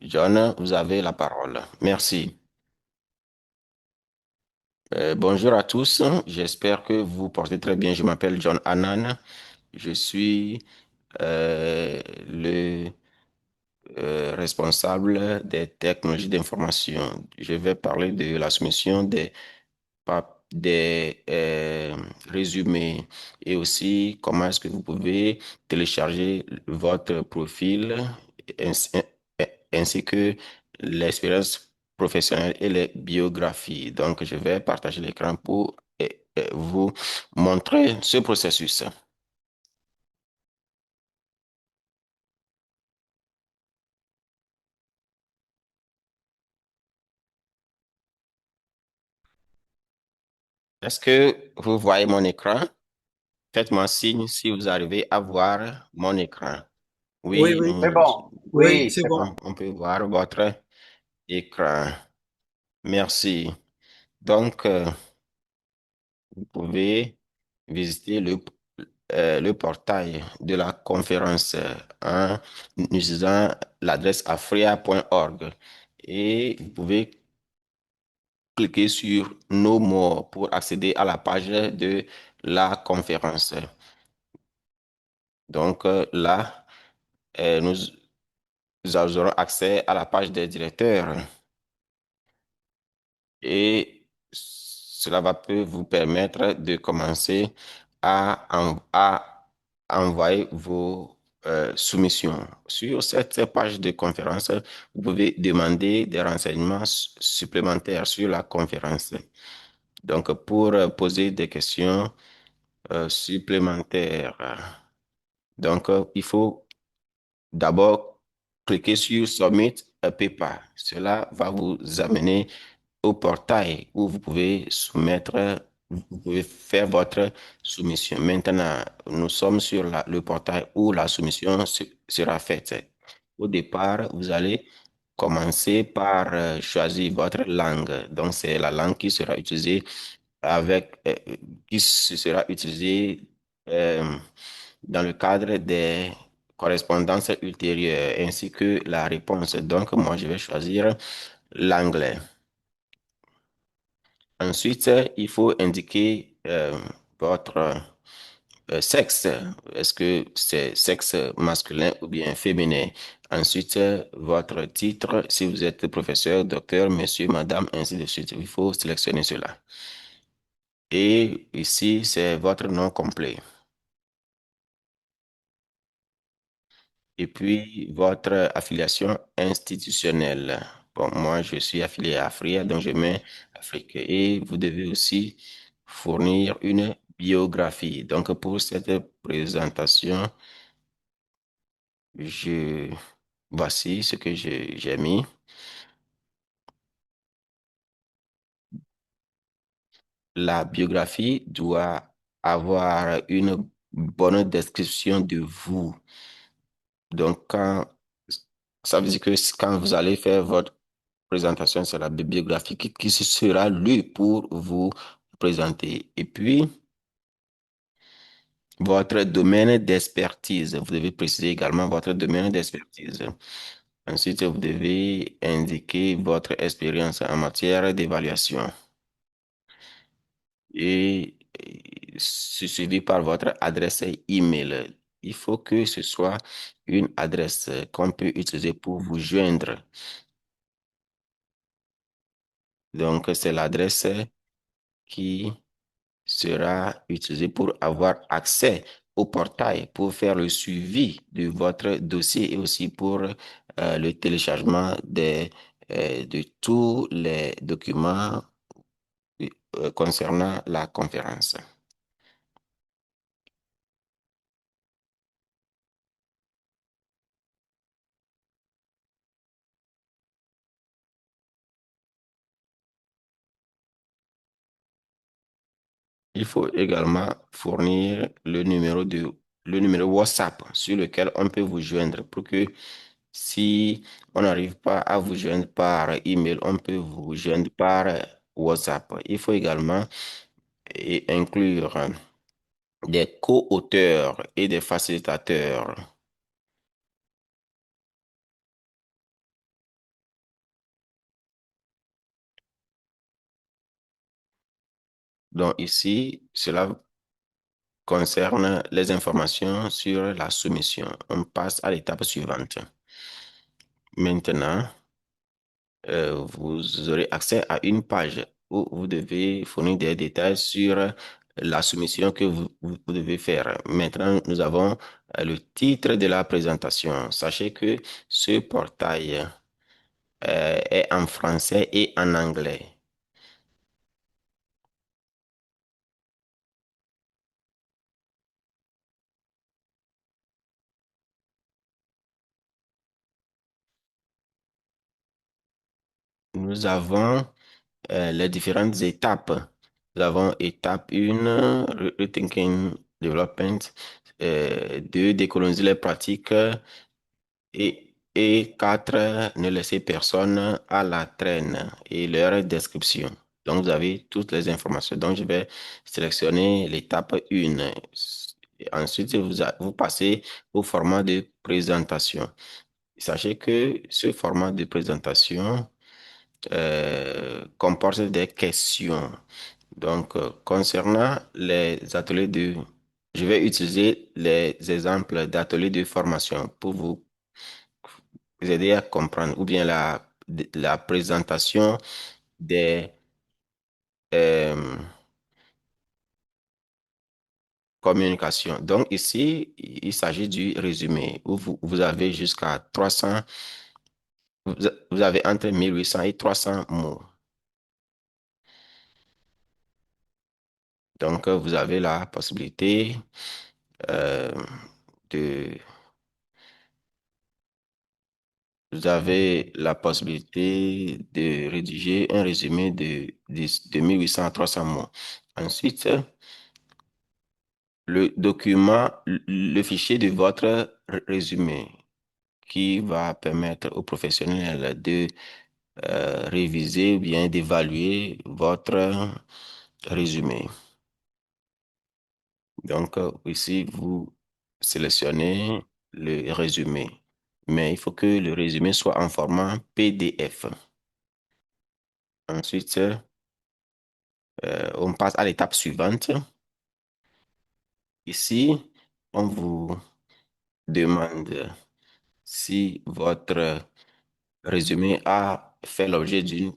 John, vous avez la parole. Merci. Bonjour à tous, j'espère que vous portez très bien. Je m'appelle John Annan, je suis le responsable des technologies d'information. Je vais parler de la soumission des résumés et aussi comment est-ce que vous pouvez télécharger votre profil ainsi, ainsi que l'expérience professionnelle et les biographies. Donc, je vais partager l'écran pour vous montrer ce processus. Est-ce que vous voyez mon écran? Faites-moi signe si vous arrivez à voir mon écran. Oui, Oui, oui, C'est bon. oui, Oui, c'est c'est bon. bon. on peut voir votre écran. Merci. Donc, vous pouvez visiter le portail de la conférence en utilisant l'adresse afria.org et vous pouvez cliquer sur No More pour accéder à la page de la conférence. Donc là, nous aurons accès à la page des directeurs et cela va peut vous permettre de commencer à envoyer vos soumissions. Sur cette page de conférence, vous pouvez demander des renseignements supplémentaires sur la conférence. Donc, pour poser des questions supplémentaires, donc, il faut d'abord cliquer sur Submit a Paper. Cela va vous amener au portail où vous pouvez faire votre soumission. Maintenant, nous sommes sur le portail où la soumission sera faite. Au départ, vous allez commencer par choisir votre langue. Donc, c'est la langue qui sera utilisée qui sera utilisée euh, dans le cadre des correspondances ultérieures ainsi que la réponse. Donc, moi, je vais choisir l'anglais. Ensuite, il faut indiquer votre sexe. Est-ce que c'est sexe masculin ou bien féminin? Ensuite, votre titre, si vous êtes professeur, docteur, monsieur, madame, ainsi de suite. Il faut sélectionner cela. Et ici, c'est votre nom complet. Et puis, votre affiliation institutionnelle. Bon, moi, je suis affilié à Afria, donc je mets Afrique. Et vous devez aussi fournir une biographie. Donc, pour cette présentation, voici ce que j'ai mis. La biographie doit avoir une bonne description de vous. Donc, ça veut dire que quand vous allez faire votre présentation, c'est la biographie qui sera lue pour vous présenter. Et puis, votre domaine d'expertise. Vous devez préciser également votre domaine d'expertise. Ensuite, vous devez indiquer votre expérience en matière d'évaluation. Et suivi par votre adresse email. Il faut que ce soit une adresse qu'on peut utiliser pour vous joindre. Donc, c'est l'adresse qui sera utilisée pour avoir accès au portail, pour faire le suivi de votre dossier et aussi pour le téléchargement de tous les documents concernant la conférence. Il faut également fournir le numéro WhatsApp sur lequel on peut vous joindre pour que si on n'arrive pas à vous joindre par email, on peut vous joindre par WhatsApp. Il faut également inclure des co-auteurs et des facilitateurs. Donc ici, cela concerne les informations sur la soumission. On passe à l'étape suivante. Maintenant, vous aurez accès à une page où vous devez fournir des détails sur la soumission que vous devez faire. Maintenant, nous avons le titre de la présentation. Sachez que ce portail est en français et en anglais. Nous avons les différentes étapes. Nous avons étape 1, Rethinking Development, 2, décoloniser les pratiques et 4, ne laisser personne à la traîne et leur description. Donc, vous avez toutes les informations. Donc, je vais sélectionner l'étape 1. Et ensuite, vous passez au format de présentation. Sachez que ce format de présentation comporte des questions. Donc, concernant les ateliers je vais utiliser les exemples d'ateliers de formation pour vous aider à comprendre, ou bien la présentation des euh, communications. Donc, ici, il s'agit du résumé où vous avez jusqu'à 300, vous avez entre 1800 et 300 mots. Donc, vous avez la possibilité euh, de vous avez la possibilité de rédiger un résumé de 1800 à 300 mots. Ensuite, le document, le fichier de votre résumé qui va permettre aux professionnels de réviser ou bien d'évaluer votre résumé. Donc, ici, vous sélectionnez le résumé, mais il faut que le résumé soit en format PDF. Ensuite, on passe à l'étape suivante. Ici, on vous demande si votre résumé a fait l'objet d'une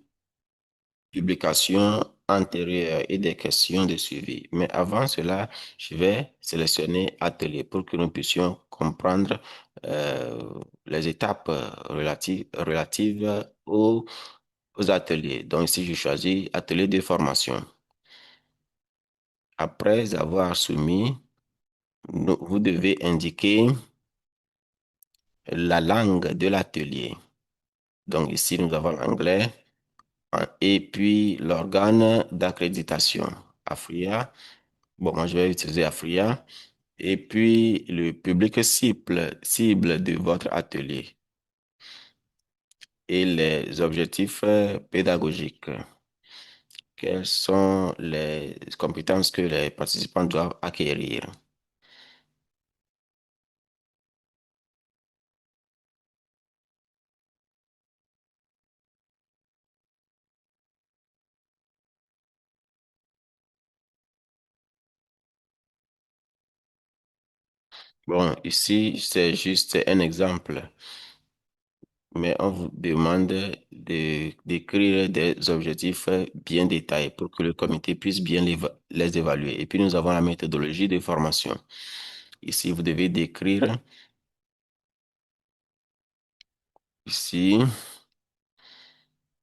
publication antérieure et des questions de suivi. Mais avant cela, je vais sélectionner atelier pour que nous puissions comprendre les étapes relatives aux ateliers. Donc ici, je choisis atelier de formation. Après avoir soumis, vous devez indiquer la langue de l'atelier. Donc ici, nous avons l'anglais et puis l'organe d'accréditation, AFRIA. Bon, moi, je vais utiliser AFRIA. Et puis, le public cible de votre atelier et les objectifs pédagogiques. Quelles sont les compétences que les participants doivent acquérir? Bon, ici, c'est juste un exemple, mais on vous demande d'écrire des objectifs bien détaillés pour que le comité puisse bien les évaluer. Et puis, nous avons la méthodologie de formation. Ici, vous devez décrire ici,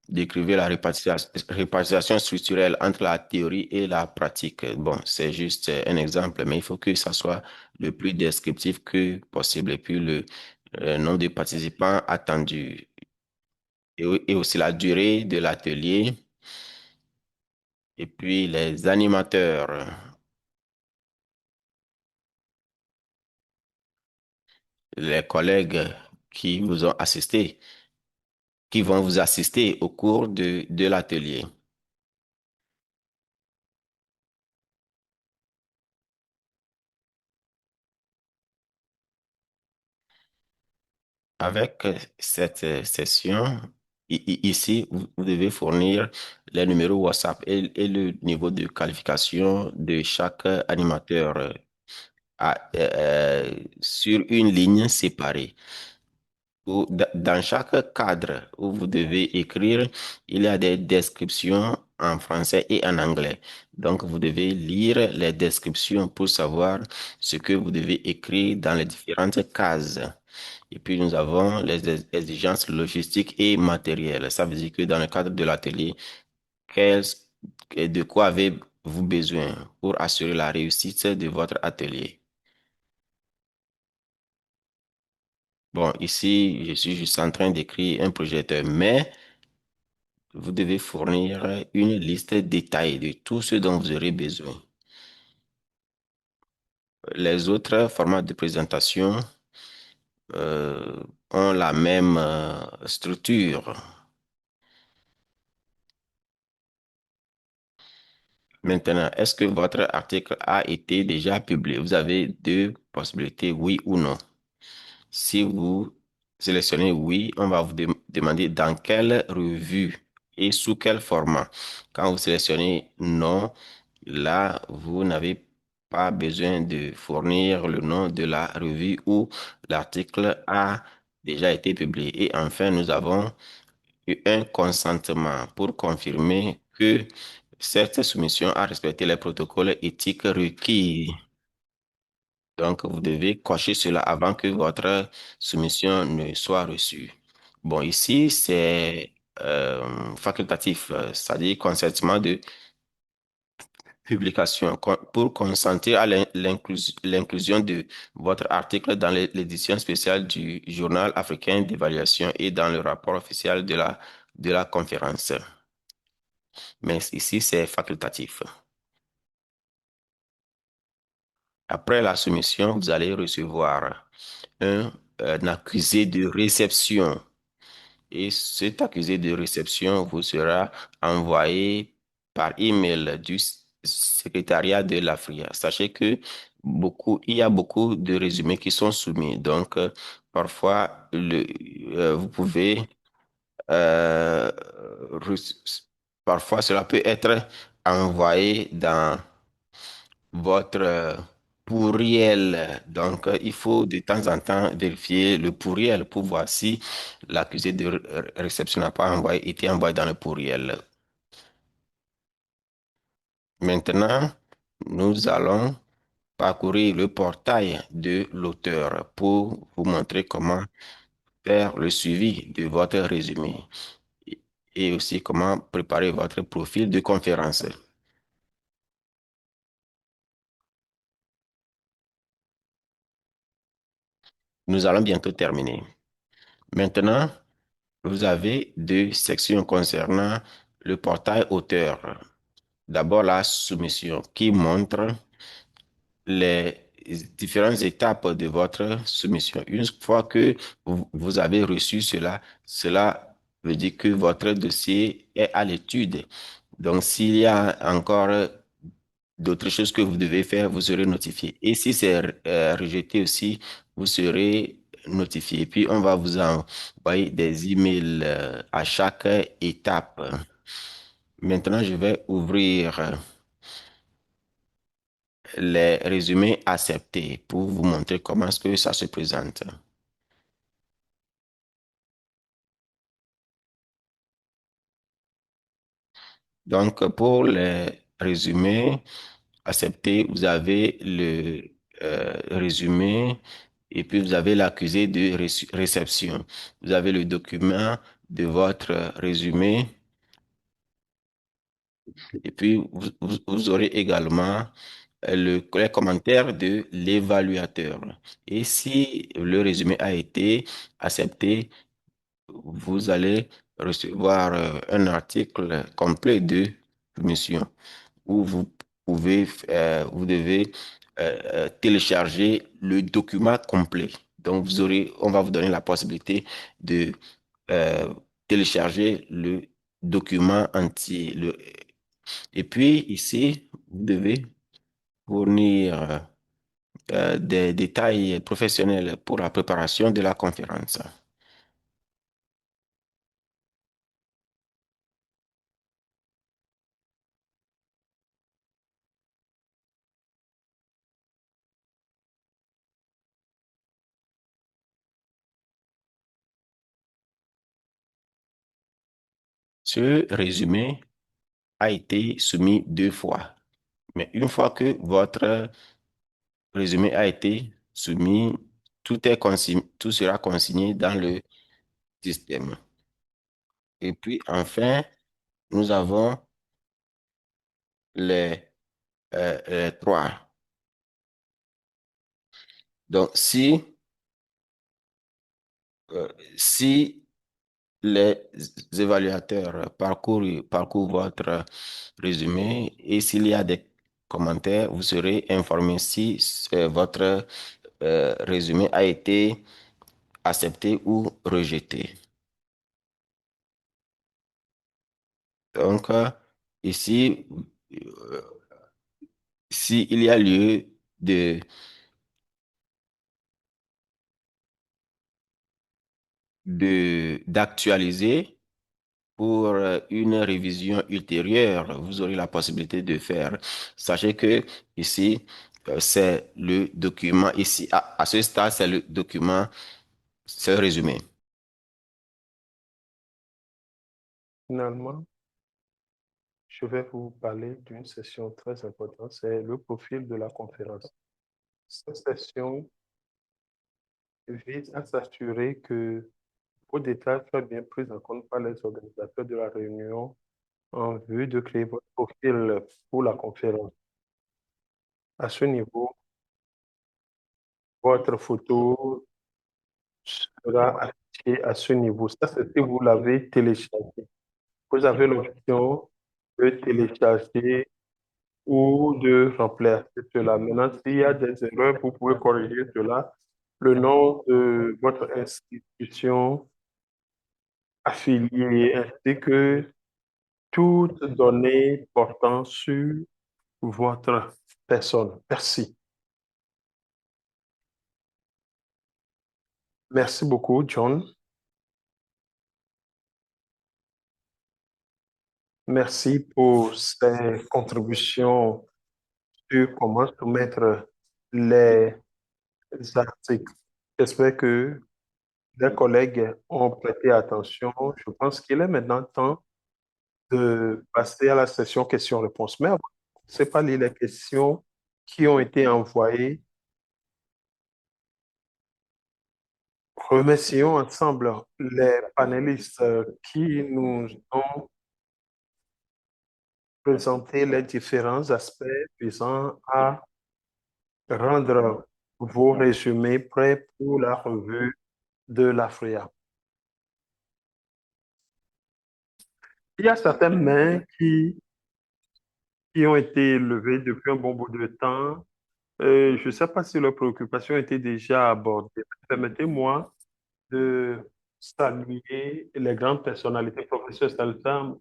décrivez la répartition structurelle entre la théorie et la pratique. Bon, c'est juste un exemple, mais il faut que ça soit le plus descriptif que possible. Et puis, le nombre de participants attendus et aussi la durée de l'atelier. Et puis, les animateurs, les collègues qui vous ont assisté, qui vont vous assister au cours de l'atelier. Avec cette session, ici, vous devez fournir les numéros WhatsApp et le niveau de qualification de chaque animateur sur une ligne séparée. Dans chaque cadre où vous devez écrire, il y a des descriptions en français et en anglais. Donc, vous devez lire les descriptions pour savoir ce que vous devez écrire dans les différentes cases. Et puis, nous avons les exigences logistiques et matérielles. Ça veut dire que dans le cadre de l'atelier, de quoi avez-vous besoin pour assurer la réussite de votre atelier? Bon, ici, je suis juste en train d'écrire un projecteur, mais vous devez fournir une liste détaillée de tout ce dont vous aurez besoin. Les autres formats de présentation ont la même structure. Maintenant, est-ce que votre article a été déjà publié? Vous avez deux possibilités, oui ou non. Si vous sélectionnez oui, on va vous demander dans quelle revue et sous quel format. Quand vous sélectionnez non, là, vous n'avez pas besoin de fournir le nom de la revue où l'article a déjà été publié. Et enfin, nous avons eu un consentement pour confirmer que cette soumission a respecté les protocoles éthiques requis. Donc, vous devez cocher cela avant que votre soumission ne soit reçue. Bon, ici, c'est facultatif, c'est-à-dire consentement de publication pour consentir à l'inclusion de votre article dans l'édition spéciale du Journal africain d'évaluation et dans le rapport officiel de la conférence. Mais ici, c'est facultatif. Après la soumission, vous allez recevoir un accusé de réception. Et cet accusé de réception vous sera envoyé par email du secrétariat de l'AFRIA. Sachez que il y a beaucoup de résumés qui sont soumis. Donc, parfois, vous pouvez, euh, parfois, cela peut être envoyé dans votre pourriel. Donc, il faut de temps en temps vérifier le pourriel pour voir si l'accusé de réception n'a pas été envoyé dans le pourriel. Maintenant, nous allons parcourir le portail de l'auteur pour vous montrer comment faire le suivi de votre résumé et aussi comment préparer votre profil de conférence. Nous allons bientôt terminer. Maintenant, vous avez deux sections concernant le portail auteur. D'abord, la soumission qui montre les différentes étapes de votre soumission. Une fois que vous avez reçu cela, cela veut dire que votre dossier est à l'étude. Donc, s'il y a encore d'autres choses que vous devez faire, vous serez notifié. Et si c'est rejeté aussi, vous serez notifié. Puis, on va vous envoyer des emails à chaque étape. Maintenant, je vais ouvrir les résumés acceptés pour vous montrer comment est-ce que ça se présente. Donc, pour les résumés acceptés, vous avez le résumé et puis vous avez l'accusé de réception. Vous avez le document de votre résumé et puis vous aurez également les commentaires de l'évaluateur. Et si le résumé a été accepté, vous allez recevoir un article complet de mission où vous devez télécharger le document complet. Donc, on va vous donner la possibilité de euh, télécharger le document entier. Et puis, ici, vous devez fournir des détails professionnels pour la préparation de la conférence. Ce résumé a été soumis deux fois. Mais une fois que votre résumé a été soumis, tout sera consigné dans le système. Et puis, enfin, nous avons les trois. Donc, euh, si les évaluateurs parcourent votre résumé et s'il y a des commentaires, vous serez informé si votre résumé a été accepté ou rejeté. Donc, ici, s'il y a lieu d'actualiser pour une révision ultérieure, vous aurez la possibilité de faire. Sachez que ici, c'est le document, ici, à ce stade, c'est le document, c'est résumé. Finalement, je vais vous parler d'une session très importante, c'est le profil de la conférence. Cette session vise à s'assurer que vos détails soient bien pris en compte par les organisateurs de la réunion en vue de créer votre profil pour la conférence. À ce niveau, votre photo sera affichée à ce niveau. Ça, c'est si vous l'avez téléchargé. Vous avez l'option de télécharger ou de remplacer cela. Maintenant, s'il y a des erreurs, vous pouvez corriger cela. Le nom de votre institution affiliée ainsi que toutes données portant sur votre personne. Merci. Merci beaucoup, John. Merci pour ces contributions sur comment soumettre les articles. J'espère que les collègues ont prêté attention. Je pense qu'il est maintenant temps de passer à la session questions-réponses. Mais avant, je ne sais pas lire les questions qui ont été envoyées. Remercions ensemble les panélistes qui nous ont présenté les différents aspects visant à rendre vos résumés prêts pour la revue de l'AFRIA. Il y a certaines mains qui ont été levées depuis un bon bout de temps. Je ne sais pas si leurs préoccupations étaient déjà abordées. Permettez-moi de saluer les grandes personnalités, professeur Saltam,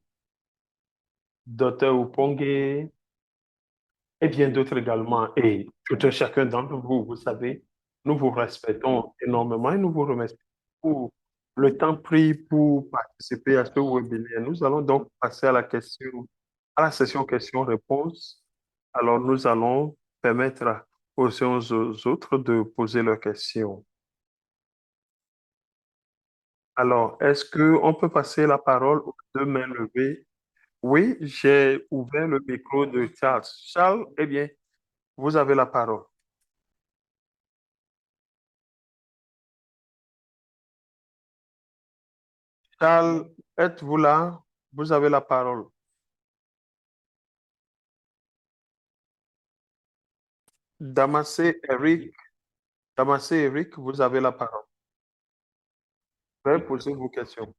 Dr. Upongue, et bien d'autres également. Et tout un chacun d'entre vous, vous savez, nous vous respectons énormément et nous vous remercions pour le temps pris pour participer à ce webinaire. Nous allons donc passer à la session questions-réponses. Alors, nous allons permettre aux uns aux autres de poser leurs questions. Alors, est-ce qu'on peut passer la parole aux deux mains levées? Oui, j'ai ouvert le micro de Charles. Charles, eh bien, vous avez la parole. Charles, êtes-vous là? Vous avez la parole. Damassé Eric, vous avez la parole. Veuillez poser vos questions.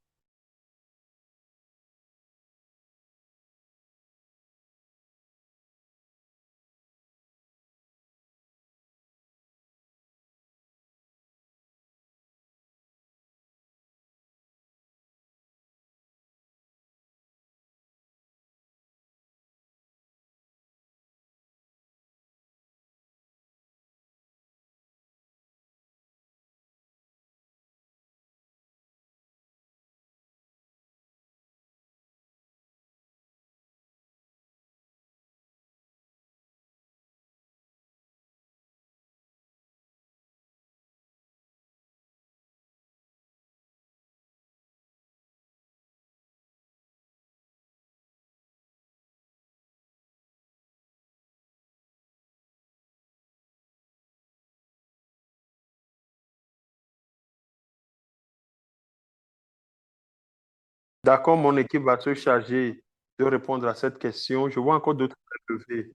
D'accord, mon équipe va se charger de répondre à cette question. Je vois encore d'autres mains levées.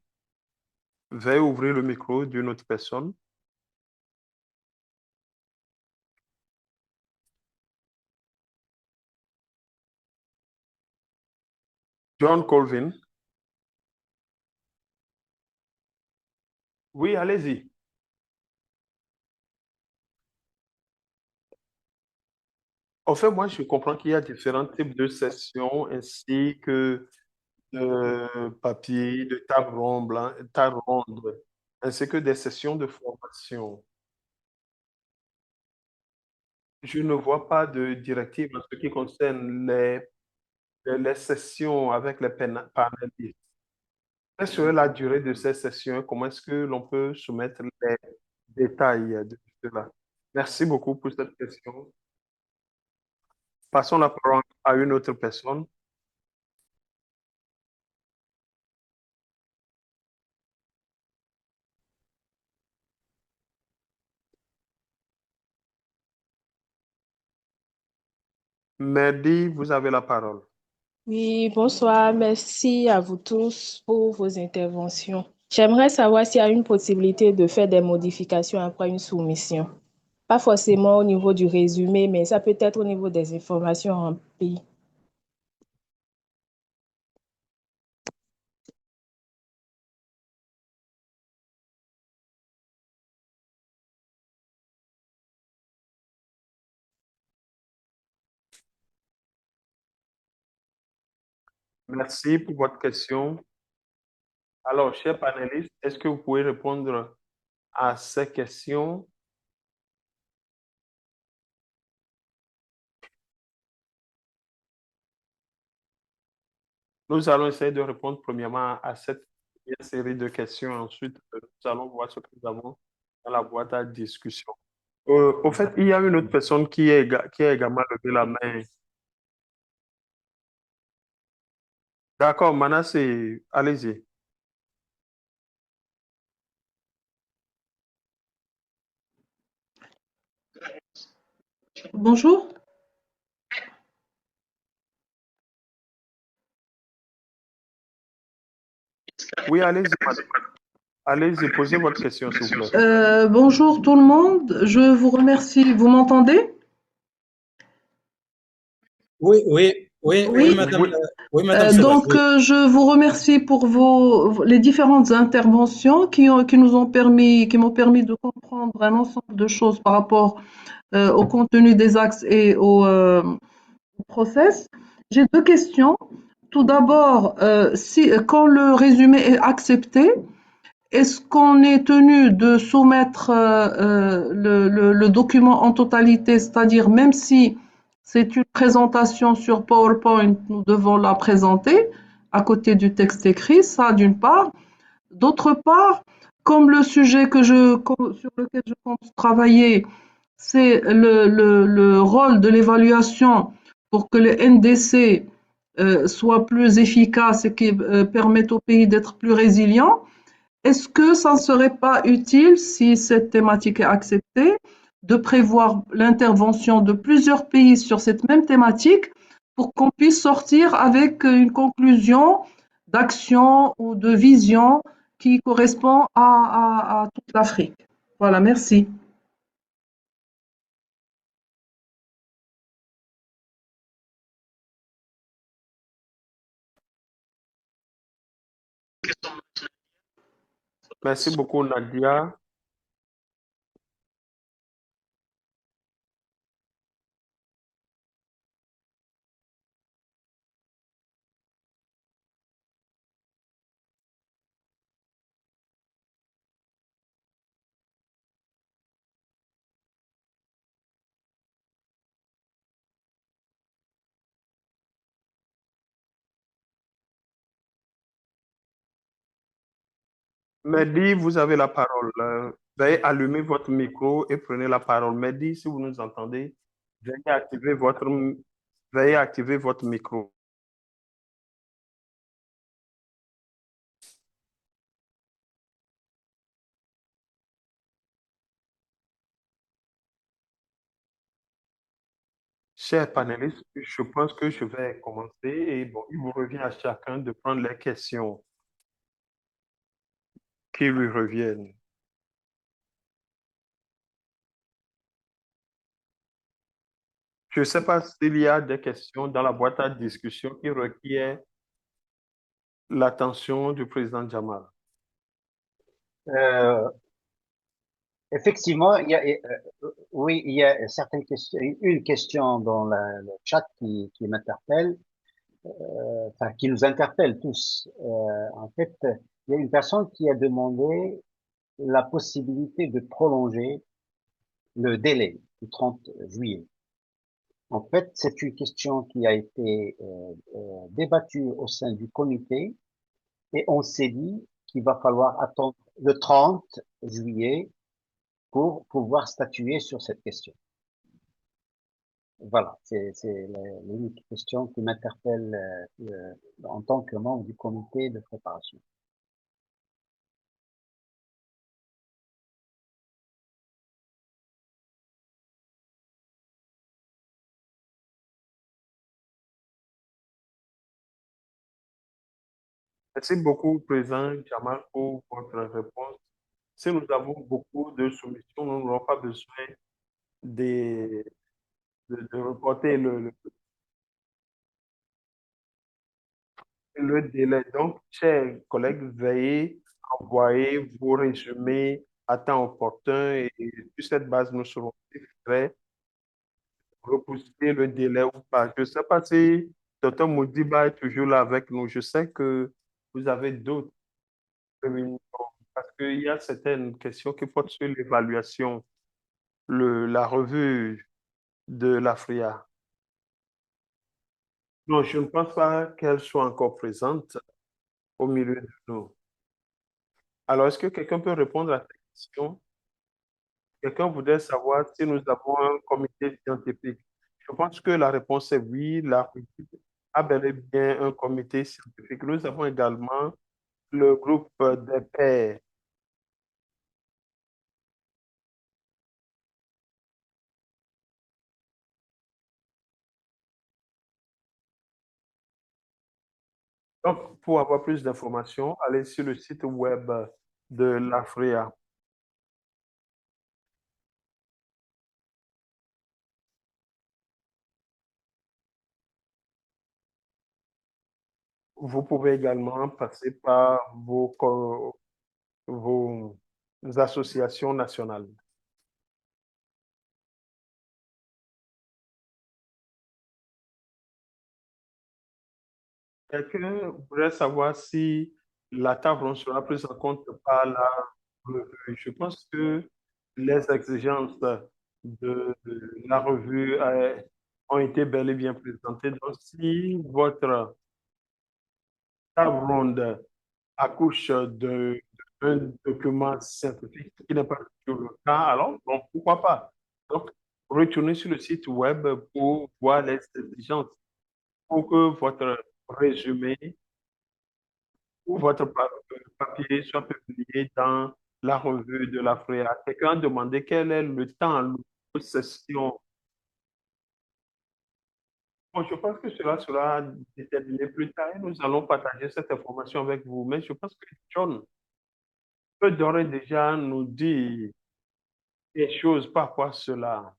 Veuillez ouvrir le micro d'une autre personne. John Colvin. Oui, allez-y. En fait, moi, je comprends qu'il y a différents types de sessions ainsi que de papier, de table ronde, ainsi que des sessions de formation. Je ne vois pas de directive en ce qui concerne les sessions avec les panélistes. Quelle serait la durée de ces sessions? Comment est-ce que l'on peut soumettre les détails de cela? Merci beaucoup pour cette question. Passons la parole à une autre personne. Mehdi, vous avez la parole. Oui, bonsoir. Merci à vous tous pour vos interventions. J'aimerais savoir s'il y a une possibilité de faire des modifications après une soumission. Pas forcément au niveau du résumé, mais ça peut être au niveau des informations remplies. Merci pour votre question. Alors, chers panélistes, est-ce que vous pouvez répondre à ces questions? Nous allons essayer de répondre premièrement à cette première série de questions. Ensuite, nous allons voir ce que nous avons dans la boîte à discussion. Au fait, il y a une autre personne qui a également levé la main. D'accord, Manasseh, allez-y. Bonjour. Oui, allez-y, madame. Allez-y, posez votre question, s'il vous plaît. Bonjour tout le monde. Je vous remercie. Vous m'entendez? Oui, Oui. madame, Oui, oui, madame Solange, oui. Je vous remercie pour les différentes interventions qui m'ont permis de comprendre un ensemble de choses par rapport au contenu des axes et au process. J'ai deux questions. Tout d'abord, quand le résumé est accepté, est-ce qu'on est tenu de soumettre le document en totalité, c'est-à-dire même si c'est une présentation sur PowerPoint, nous devons la présenter à côté du texte écrit, ça d'une part. D'autre part, comme le sujet sur lequel je compte travailler, c'est le rôle de l'évaluation pour que le NDC soit plus efficace et qui permette au pays d'être plus résilient. Est-ce que ça ne serait pas utile, si cette thématique est acceptée, de prévoir l'intervention de plusieurs pays sur cette même thématique pour qu'on puisse sortir avec une conclusion d'action ou de vision qui correspond à toute l'Afrique? Voilà, merci. merci beaucoup, Nadia. Mehdi, vous avez la parole. Veuillez allumer votre micro et prenez la parole. Mehdi, si vous nous entendez, veuillez activer veuillez activer votre micro. Chers panélistes, je pense que je vais commencer et bon, il vous revient à chacun de prendre les questions qui lui reviennent. Je ne sais pas s'il y a des questions dans la boîte à discussion qui requièrent l'attention du président Jamal. Euh, Effectivement, oui, il y a certaines questions, une question dans le chat qui m'interpelle. enfin, qui nous interpelle tous. En fait, il y a une personne qui a demandé la possibilité de prolonger le délai du 30 juillet. En fait, c'est une question qui a été débattue au sein du comité et on s'est dit qu'il va falloir attendre le 30 juillet pour pouvoir statuer sur cette question. Voilà, c'est l'unique question qui m'interpelle en tant que membre du comité de préparation. Merci beaucoup, Président Jamal, pour votre réponse. Si nous avons beaucoup de soumissions, nous n'aurons pas besoin de, de reporter le délai. Donc, chers collègues, veuillez envoyer vos résumés à temps opportun et sur cette base, nous serons prêts à repousser le délai ou pas. Je ne sais pas si Dr. Moudiba est toujours là avec nous. Je sais que vous avez d'autres réunions parce qu'il y a certaines questions qui portent sur l'évaluation, la revue de l'AFRIA. Non, je ne pense pas qu'elle soit encore présente au milieu de nous. Alors, est-ce que quelqu'un peut répondre à cette question? Quelqu'un voudrait savoir si nous avons un comité scientifique. Je pense que la réponse est oui. La République a bel et bien un comité scientifique. Nous avons également le groupe des pairs. Donc, pour avoir plus d'informations, allez sur le site web de l'AFRIA. Vous pouvez également passer par vos associations nationales. Quelqu'un voudrait savoir si la table ronde sera prise en compte par la revue. Je pense que les exigences de la revue ont été bel et bien présentées. Donc, si votre table ronde accouche d'un document scientifique qui n'est pas toujours le cas, alors bon, pourquoi pas? Donc, retournez sur le site web pour voir les exigences pour que votre résumé ou votre papier soit publié dans la revue de l'AFRIA. Quelqu'un a demandé quel est le temps alloué aux sessions. Bon, je pense que cela sera déterminé plus tard et nous allons partager cette information avec vous. Mais je pense que John peut d'ores et déjà nous dire des choses par rapport à cela.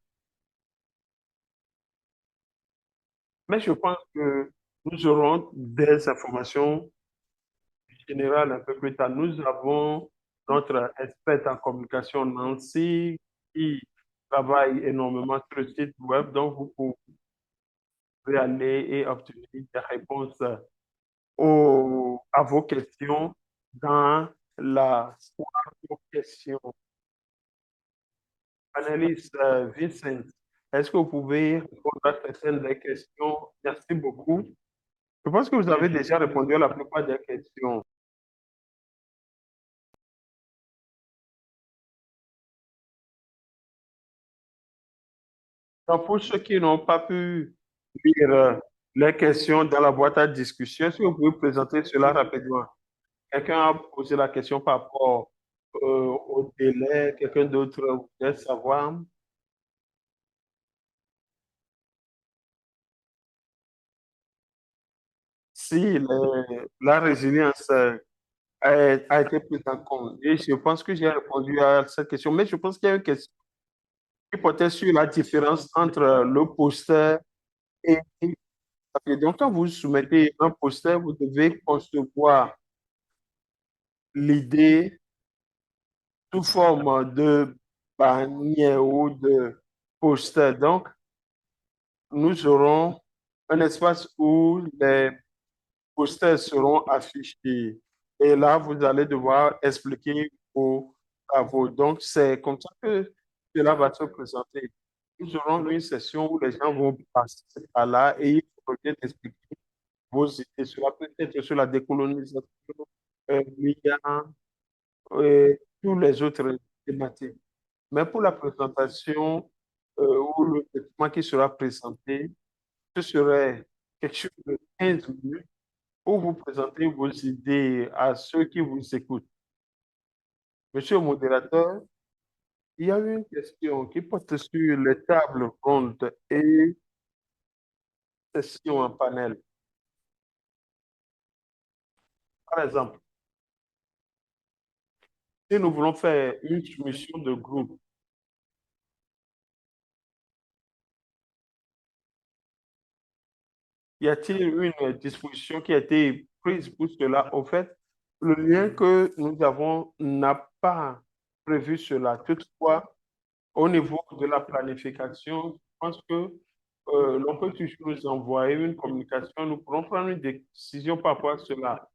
Mais je pense que nous aurons des informations générales un peu plus tard. Nous avons notre expert en communication, Nancy, qui travaille énormément sur le site web. Donc, vous pouvez aller et obtenir des réponses à vos questions dans la foire aux questions. Analyste Vincent, est-ce que vous pouvez répondre à certaines des questions? Merci beaucoup. Je pense que vous avez déjà répondu à la plupart des questions. Donc, pour ceux qui n'ont pas pu lire les questions dans la boîte à discussion, est-ce que vous pouvez présenter cela rapidement? Quelqu'un a posé la question par rapport au délai, quelqu'un d'autre voudrait savoir si la résilience a été prise en compte. Et je pense que j'ai répondu à cette question, mais je pense qu'il y a une question qui portait sur la différence entre le poster et le papier. Donc, quand vous soumettez un poster, vous devez concevoir l'idée sous forme de bannière ou de poster. Donc, nous aurons un espace où les posters seront affichés. Et là, vous allez devoir expliquer vos travaux. Donc, c'est comme ça que cela va se présenter. Nous aurons une session où les gens vont passer par là et il faut bien expliquer vos idées. Cela peut être sur la décolonisation, l'IA, tous les autres thématiques. Mais pour la présentation ou le document qui sera présenté, ce serait quelque chose de 15 minutes où vous présentez vos idées à ceux qui vous écoutent. Monsieur le modérateur, il y a une question qui porte sur les tables rondes et sessions en panel. Par exemple, si nous voulons faire une soumission de groupe, y a-t-il une disposition qui a été prise pour cela? Au fait, le lien que nous avons n'a pas prévu cela. Toutefois, au niveau de la planification, je pense que l'on peut toujours nous envoyer une communication. Nous pourrons prendre une décision par rapport à cela.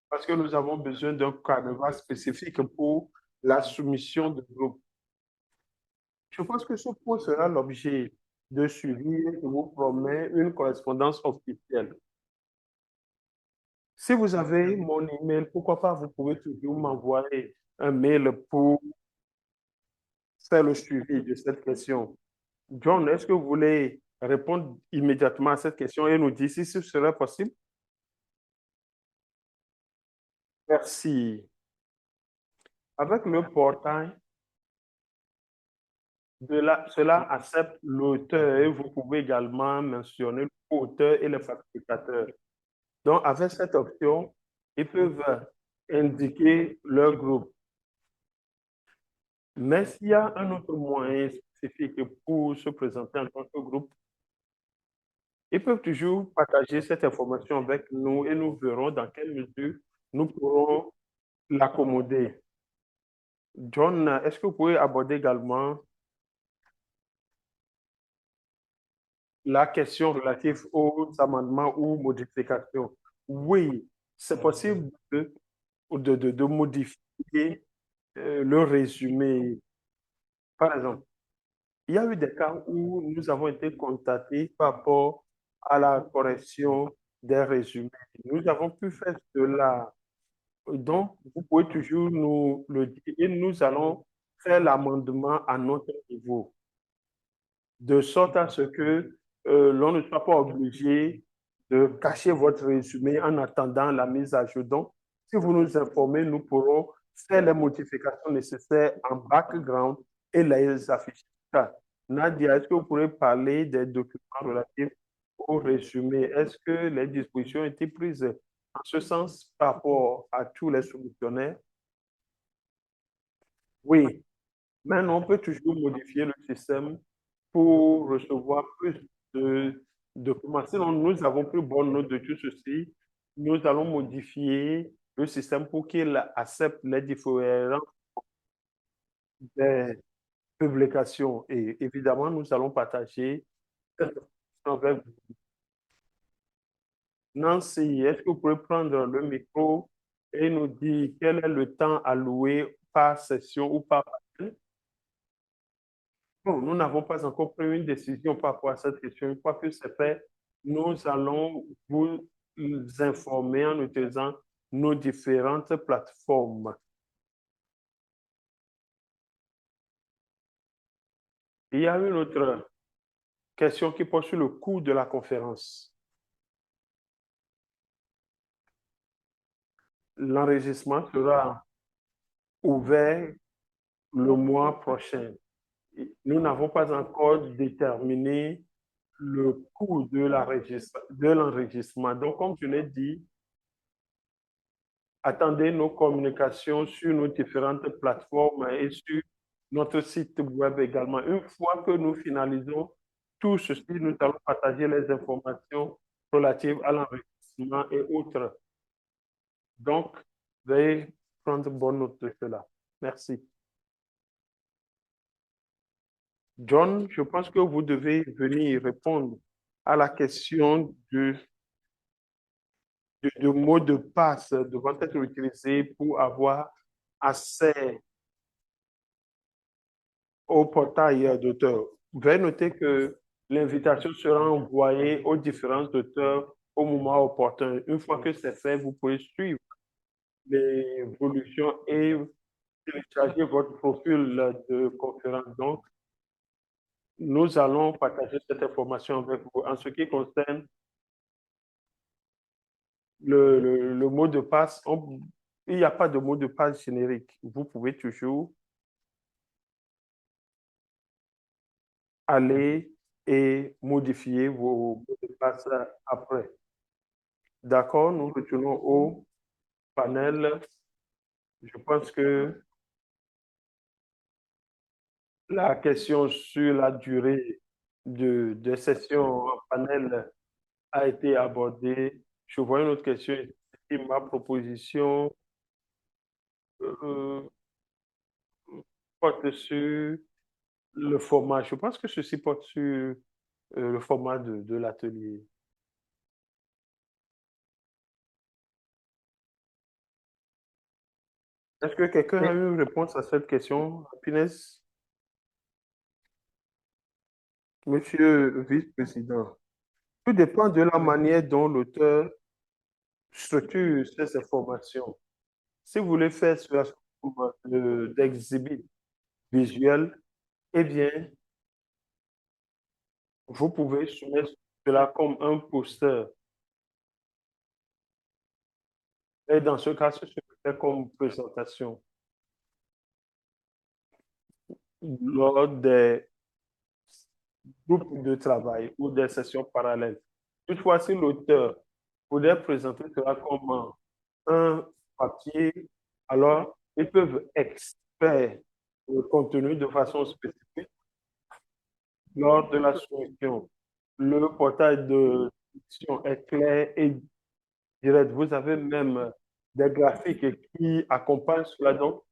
Parce que nous avons besoin d'un canevas spécifique pour la soumission de groupe. Je pense que ce point sera l'objet de suivi et je vous promets une correspondance officielle. Si vous avez mon email, pourquoi pas, vous pouvez toujours m'envoyer un mail pour faire le suivi de cette question. John, est-ce que vous voulez répondre immédiatement à cette question et nous dire si ce serait possible? Merci. Avec le portail, cela accepte l'auteur et vous pouvez également mentionner l'auteur et le facilitateur. Donc, avec cette option, ils peuvent indiquer leur groupe. Mais s'il y a un autre moyen spécifique pour se présenter en tant que groupe, ils peuvent toujours partager cette information avec nous et nous verrons dans quelle mesure nous pourrons l'accommoder. John, est-ce que vous pouvez aborder également la question relative aux amendements ou modifications? Oui, c'est possible de modifier le résumé. Par exemple, il y a eu des cas où nous avons été contactés par rapport à la correction des résumés. Nous avons pu faire cela. Donc, vous pouvez toujours nous le dire et nous allons faire l'amendement à notre niveau, de sorte à ce que l'on ne soit pas obligé de cacher votre résumé en attendant la mise à jour. Donc, si vous nous informez, nous pourrons faire les modifications nécessaires en background et les afficher. Nadia, est-ce que vous pourrez parler des documents relatifs au résumé? Est-ce que les dispositions ont été prises en ce sens par rapport à tous les soumissionnaires? Oui, maintenant on peut toujours modifier le système pour recevoir plus de documents. Sinon, nous avons pris bonne note de tout ceci. Nous allons modifier le système pour qu'il accepte les différents des publications. Et évidemment, nous allons partager cette information avec vous. Nancy, est-ce que vous pouvez prendre le micro et nous dire quel est le temps alloué par session ou par panel? Bon, nous n'avons pas encore pris une décision par rapport à cette question. Une fois que c'est fait, nous allons vous informer en utilisant nos différentes plateformes. Il y a une autre question qui porte sur le coût de la conférence. L'enregistrement sera ouvert le mois prochain. Nous n'avons pas encore déterminé le coût de l'enregistrement. Donc, comme je l'ai dit, attendez nos communications sur nos différentes plateformes et sur notre site web également. Une fois que nous finalisons tout ceci, nous allons partager les informations relatives à l'enregistrement et autres. Donc, veuillez prendre bonne note de cela. Merci. John, je pense que vous devez venir répondre à la question de mot de passe devant être utilisé pour avoir accès au portail d'auteur. Veuillez noter que l'invitation sera envoyée aux différents auteurs au moment opportun. Une fois que c'est fait, vous pouvez suivre l'évolution et télécharger votre profil de conférence. Donc, nous allons partager cette information avec vous. En ce qui concerne le mot de passe, il n'y a pas de mot de passe générique. Vous pouvez toujours aller et modifier vos mots de passe après. D'accord, nous retournons au panel. Je pense que la question sur la durée de session en panel a été abordée. Je vois une autre question ici. Ma proposition euh, porte sur le format. Je pense que ceci porte sur le format de l'atelier. Est-ce que quelqu'un a une réponse à cette question? Happiness? Monsieur le vice-président, tout dépend de la manière dont l'auteur structure ces informations. Si vous voulez faire cela sous forme d'exhibit visuel, eh bien, vous pouvez soumettre cela comme un poster. Et dans ce cas, ce serait comme présentation. Lors des groupes de travail ou des sessions parallèles. Toutefois, si l'auteur voudrait présenter cela comme un papier, alors ils peuvent extraire le contenu de façon spécifique lors de la soumission. Le portail de soumission est clair et direct. Vous avez même des graphiques qui accompagnent cela, donc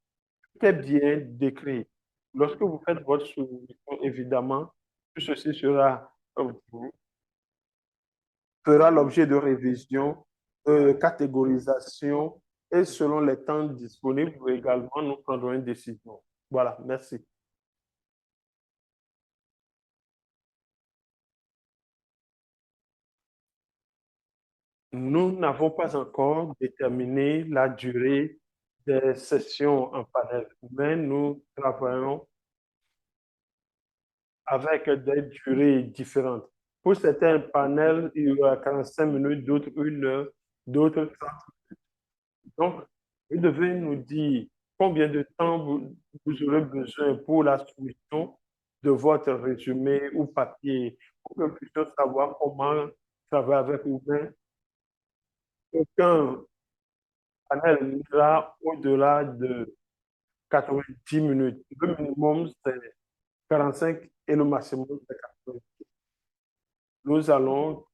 tout est bien décrit. Lorsque vous faites votre soumission, évidemment, tout ceci fera l'objet de révision, catégorisation et selon les temps disponibles également, nous prendrons une décision. Voilà, merci. Nous n'avons pas encore déterminé la durée des sessions en panel, mais nous travaillons avec des durées différentes. Pour certains panels, il y aura 45 minutes, d'autres 1 heure, d'autres 30. Donc, vous devez nous dire combien de temps vous aurez besoin pour la soumission de votre résumé ou papier, pour que nous puissions savoir comment travailler avec vous-même. Aucun panel n'ira au-delà de 90 minutes. Le minimum, c'est 45 et le maximum, c'est 90. Nous allons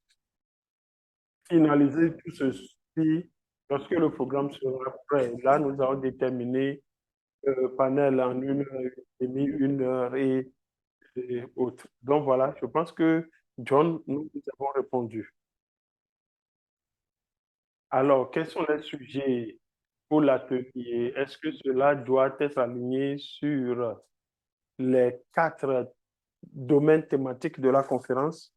finaliser tout ceci lorsque le programme sera prêt. Là, nous allons déterminer le panel en 1 heure et demie, 1 heure et autres. Donc voilà, je pense que John, nous avons répondu. Alors, quels sont les sujets pour l'atelier? Est-ce que cela doit être aligné sur les 4 domaines thématiques de la conférence?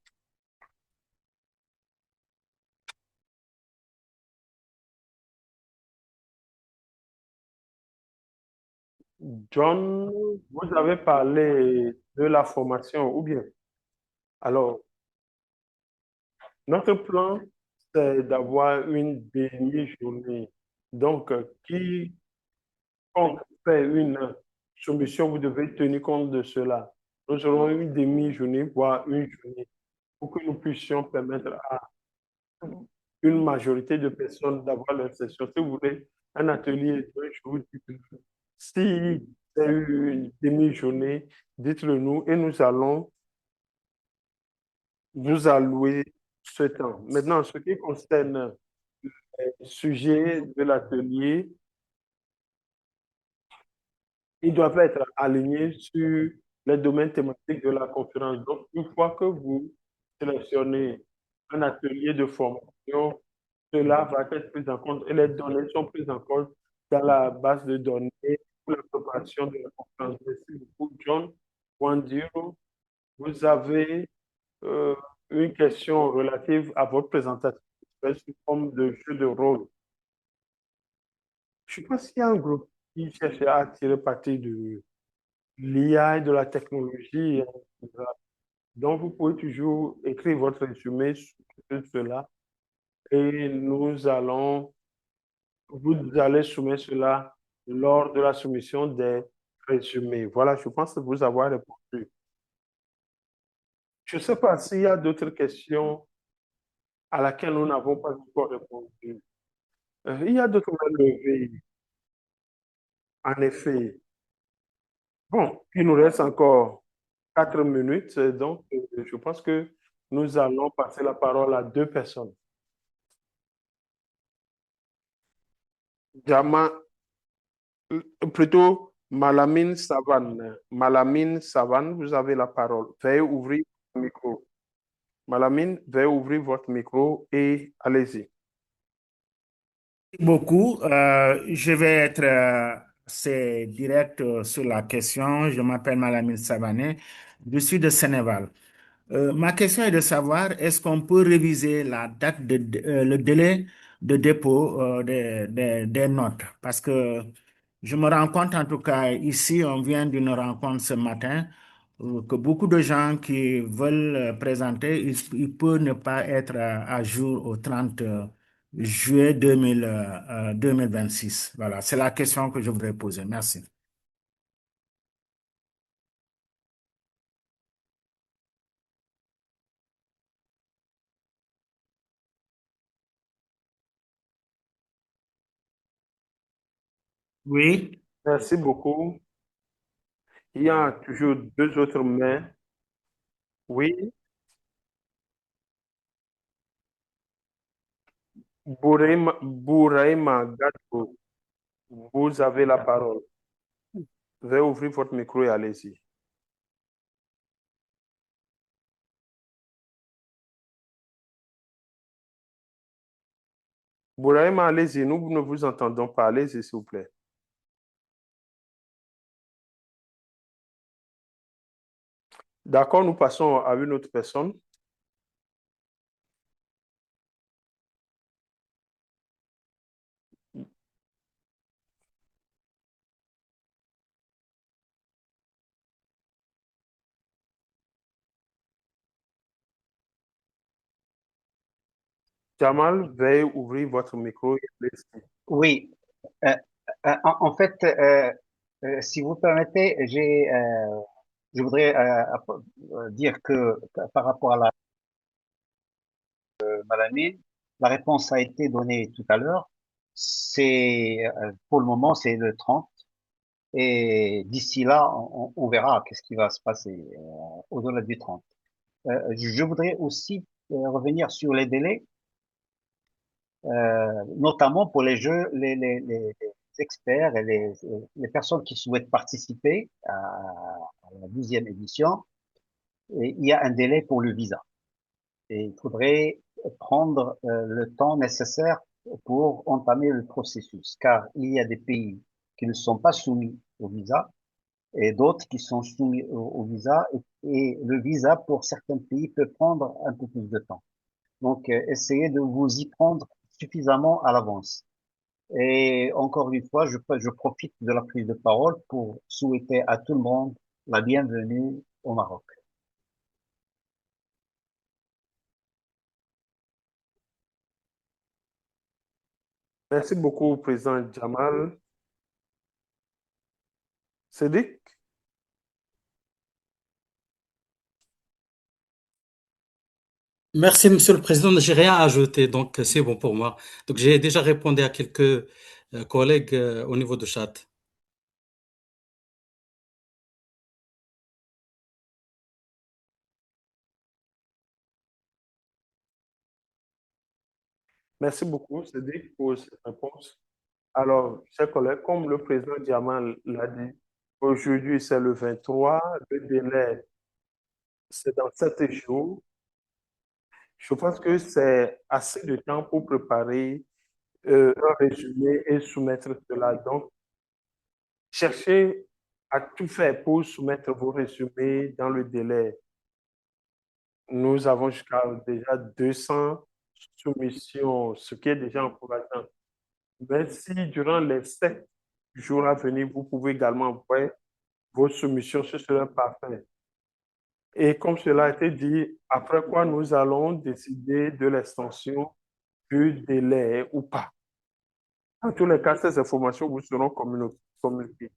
John, vous avez parlé de la formation, ou bien? Alors, notre plan, c'est d'avoir une demi-journée. Donc, qui compte faire une soumission, vous devez tenir compte de cela. Nous aurons une demi-journée, voire une journée, pour que nous puissions permettre à une majorité de personnes d'avoir leur session. Si vous voulez un atelier, je vous dis que si c'est une demi-journée, dites-le nous et nous allons vous allouer ce temps. Maintenant, en ce qui concerne les sujets de l'atelier, ils doivent être alignés sur les domaines thématiques de la conférence. Donc, une fois que vous sélectionnez un atelier de formation, cela va être pris en compte et les données sont prises en compte dans la base de données pour la préparation de la conférence. Merci beaucoup, John. Wandiro, vous avez euh, une question relative à votre présentation sous forme de jeu de rôle. Je ne sais pas s'il y a un groupe qui cherche à tirer parti de l'IA et de la technologie, etc. Donc, vous pouvez toujours écrire votre résumé sur cela et vous allez soumettre cela lors de la soumission des résumés. Voilà, je pense vous avoir répondu. Je ne sais pas s'il y a d'autres questions à laquelle nous n'avons pas encore répondu. Il y a d'autres mains levées, en effet. Bon, il nous reste encore 4 minutes, donc je pense que nous allons passer la parole à deux personnes. Jama, plutôt Malamine Savane. Malamine Savane, vous avez la parole. Veuillez ouvrir votre micro. Malamine, veuillez ouvrir votre micro et allez-y. Beaucoup. Je vais être assez direct sur la question. Je m'appelle Malamine Savané. Je suis de Sénégal. Ma question est de savoir, est-ce qu'on peut réviser la date le délai de dépôt des notes? Parce que je me rends compte, en tout cas, ici, on vient d'une rencontre ce matin, que beaucoup de gens qui veulent présenter, ils peuvent ne pas être à jour au 30 juillet 2026. Voilà, c'est la question que je voudrais poser. Merci. Oui. Merci beaucoup. Il y a toujours deux autres mains. Oui, Bouraïma Gadou, vous avez la parole. Veuillez ouvrir votre micro et allez-y. Bouraïma, allez-y. Nous ne vous entendons pas. Allez-y, s'il vous plaît. D'accord, nous passons à une autre personne. Jamal, veuillez ouvrir votre micro et allez-y. Oui, euh, en fait, si vous permettez, je voudrais dire que par rapport à la maladie, la réponse a été donnée tout à l'heure. C'est pour le moment, c'est le 30. Et d'ici là, on verra qu'est-ce qui va se passer au-delà du 30. Je voudrais aussi revenir sur les délais, notamment pour les jeux, les experts et les personnes qui souhaitent participer à la 12e édition. Et il y a un délai pour le visa. Et il faudrait prendre le temps nécessaire pour entamer le processus, car il y a des pays qui ne sont pas soumis au visa et d'autres qui sont soumis au visa et le visa pour certains pays peut prendre un peu plus de temps. Donc, essayez de vous y prendre suffisamment à l'avance. Et encore une fois, je profite de la prise de parole pour souhaiter à tout le monde la bienvenue au Maroc. Merci beaucoup, Président Jamal. Cédric? Merci, Monsieur le Président. J'ai rien à ajouter, donc c'est bon pour moi. Donc j'ai déjà répondu à quelques collègues au niveau de chat. Merci beaucoup, Cédric, pour cette réponse. Alors, chers collègues, comme le président Jamal l'a dit, Aujourd'hui, c'est le 23. Le délai, c'est dans 7 jours. Je pense que c'est assez de temps pour préparer un résumé et soumettre cela. Donc, cherchez à tout faire pour soumettre vos résumés dans le délai. Nous avons jusqu'à déjà 200 soumissions, ce qui est déjà encourageant. Mais si durant les 7 jours à venir, vous pouvez également envoyer vos soumissions, ce serait parfait. Et comme cela a été dit, après quoi nous allons décider de l'extension du délai ou pas. En tous les cas, ces informations vous seront communiquées.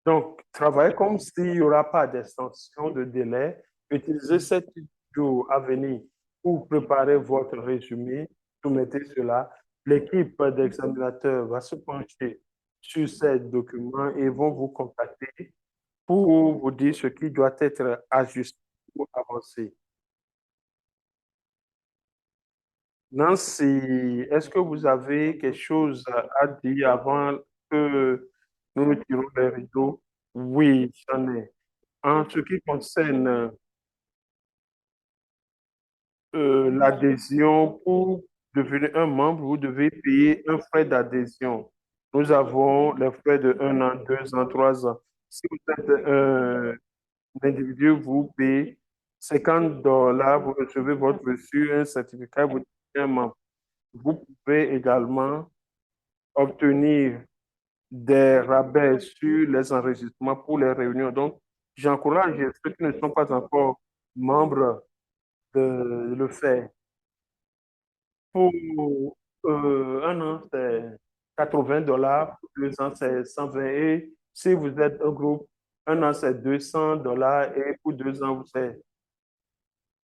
Donc, travaillez comme s'il n'y aura pas d'extension de délai. Utilisez 7 jours à venir pour préparer votre résumé. Soumettez cela. L'équipe d'examinateurs va se pencher sur ces documents et vont vous contacter pour vous dire ce qui doit être ajusté pour avancer. Nancy, est-ce que vous avez quelque chose à dire avant que nous nous tirons les rideaux? Oui, j'en ai. En ce qui concerne l'adhésion, pour devenir un membre, vous devez payer un frais d'adhésion. Nous avons les frais de 1 an, 2 ans, 3 ans. Si vous êtes un individu, vous payez $50, vous recevez votre reçu, un certificat, vous devenez un membre. Vous pouvez également obtenir des rabais sur les enregistrements pour les réunions. Donc, j'encourage ceux qui ne sont pas encore membres de le faire. Pour 1 an, c'est $80. Pour 2 ans, c'est 120. Et si vous êtes un groupe, 1 an, c'est $200. Et pour 2 ans, c'est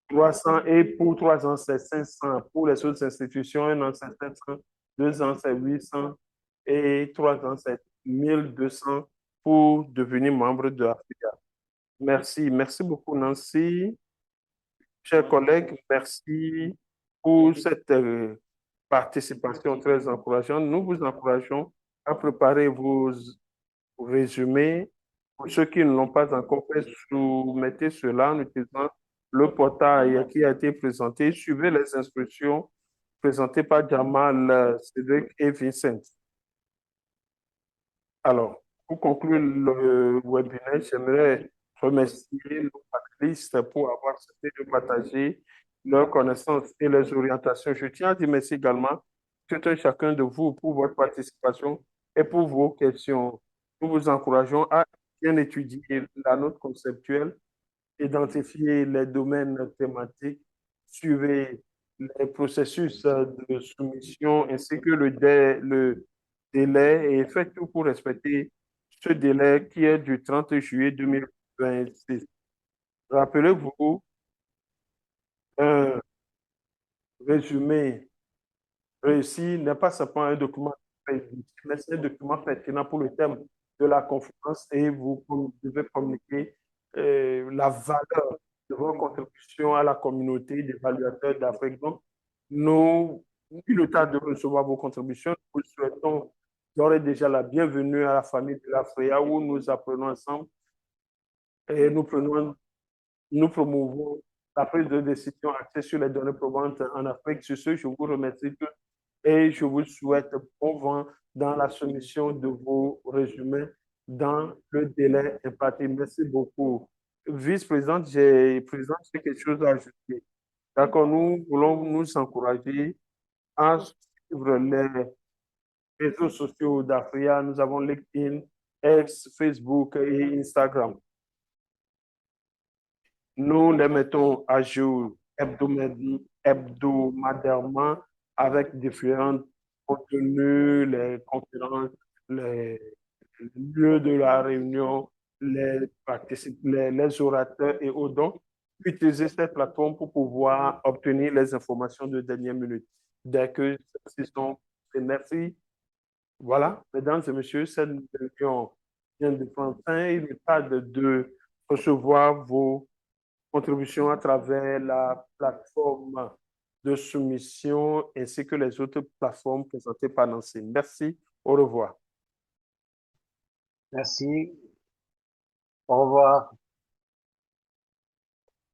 300. Et pour 3 ans, c'est 500. Pour les autres institutions, 1 an, c'est 700. 2 ans, c'est 800. Et 3 ans, c'est 1200 pour devenir membre de l'AFRICA. Merci. Merci beaucoup, Nancy. Chers collègues, merci pour cette participation très encourageante. Nous vous encourageons à préparer vos résumés. Pour ceux qui ne l'ont pas encore fait, soumettez cela en utilisant le portail qui a été présenté. Suivez les instructions présentées par Jamal, Cédric et Vincent. Alors, pour conclure le webinaire, j'aimerais remercier nos panélistes pour avoir accepté de partager leurs connaissances et leurs orientations. Je tiens à dire merci également tout un chacun de vous pour votre participation et pour vos questions. Nous vous encourageons à bien étudier la note conceptuelle, identifier les domaines thématiques, suivez les processus de soumission ainsi que le délai et faites tout pour respecter ce délai qui est du 30 juillet 2026. Rappelez-vous, un résumé réussi n'est pas simplement un document, mais c'est un document pertinent pour le thème de la conférence et vous devez communiquer la valeur de vos contributions à la communauté d'évaluateurs d'Afrique. Donc, nous, il est temps de recevoir vos contributions. Nous souhaitons d'ores et déjà la bienvenue à la famille de l'AFREA où nous apprenons ensemble et nous promouvons la prise de décision axée sur les données probantes en Afrique. Sur ce, je vous remercie tous et je vous souhaite bon vent dans la soumission de vos résumés dans le délai imparti. Merci beaucoup. Vice-présidente, j'ai quelque chose à ajouter. D'accord, nous voulons nous encourager à suivre les réseaux sociaux d'Afria. Nous avons LinkedIn, X, Facebook et Instagram. Nous les mettons à jour hebdomadairement avec différents contenus, les conférences, les lieux de la réunion, les orateurs et autres. Donc, utiliser cette plateforme pour pouvoir obtenir les informations de dernière minute. Dès que celles-ci sont faites, merci. Voilà, mesdames et messieurs, cette réunion vient de prendre fin. Il est temps de recevoir vos contributions à travers la plateforme de de soumission ainsi que les autres plateformes présentées par Nancy. Merci, au revoir. Merci. Au revoir.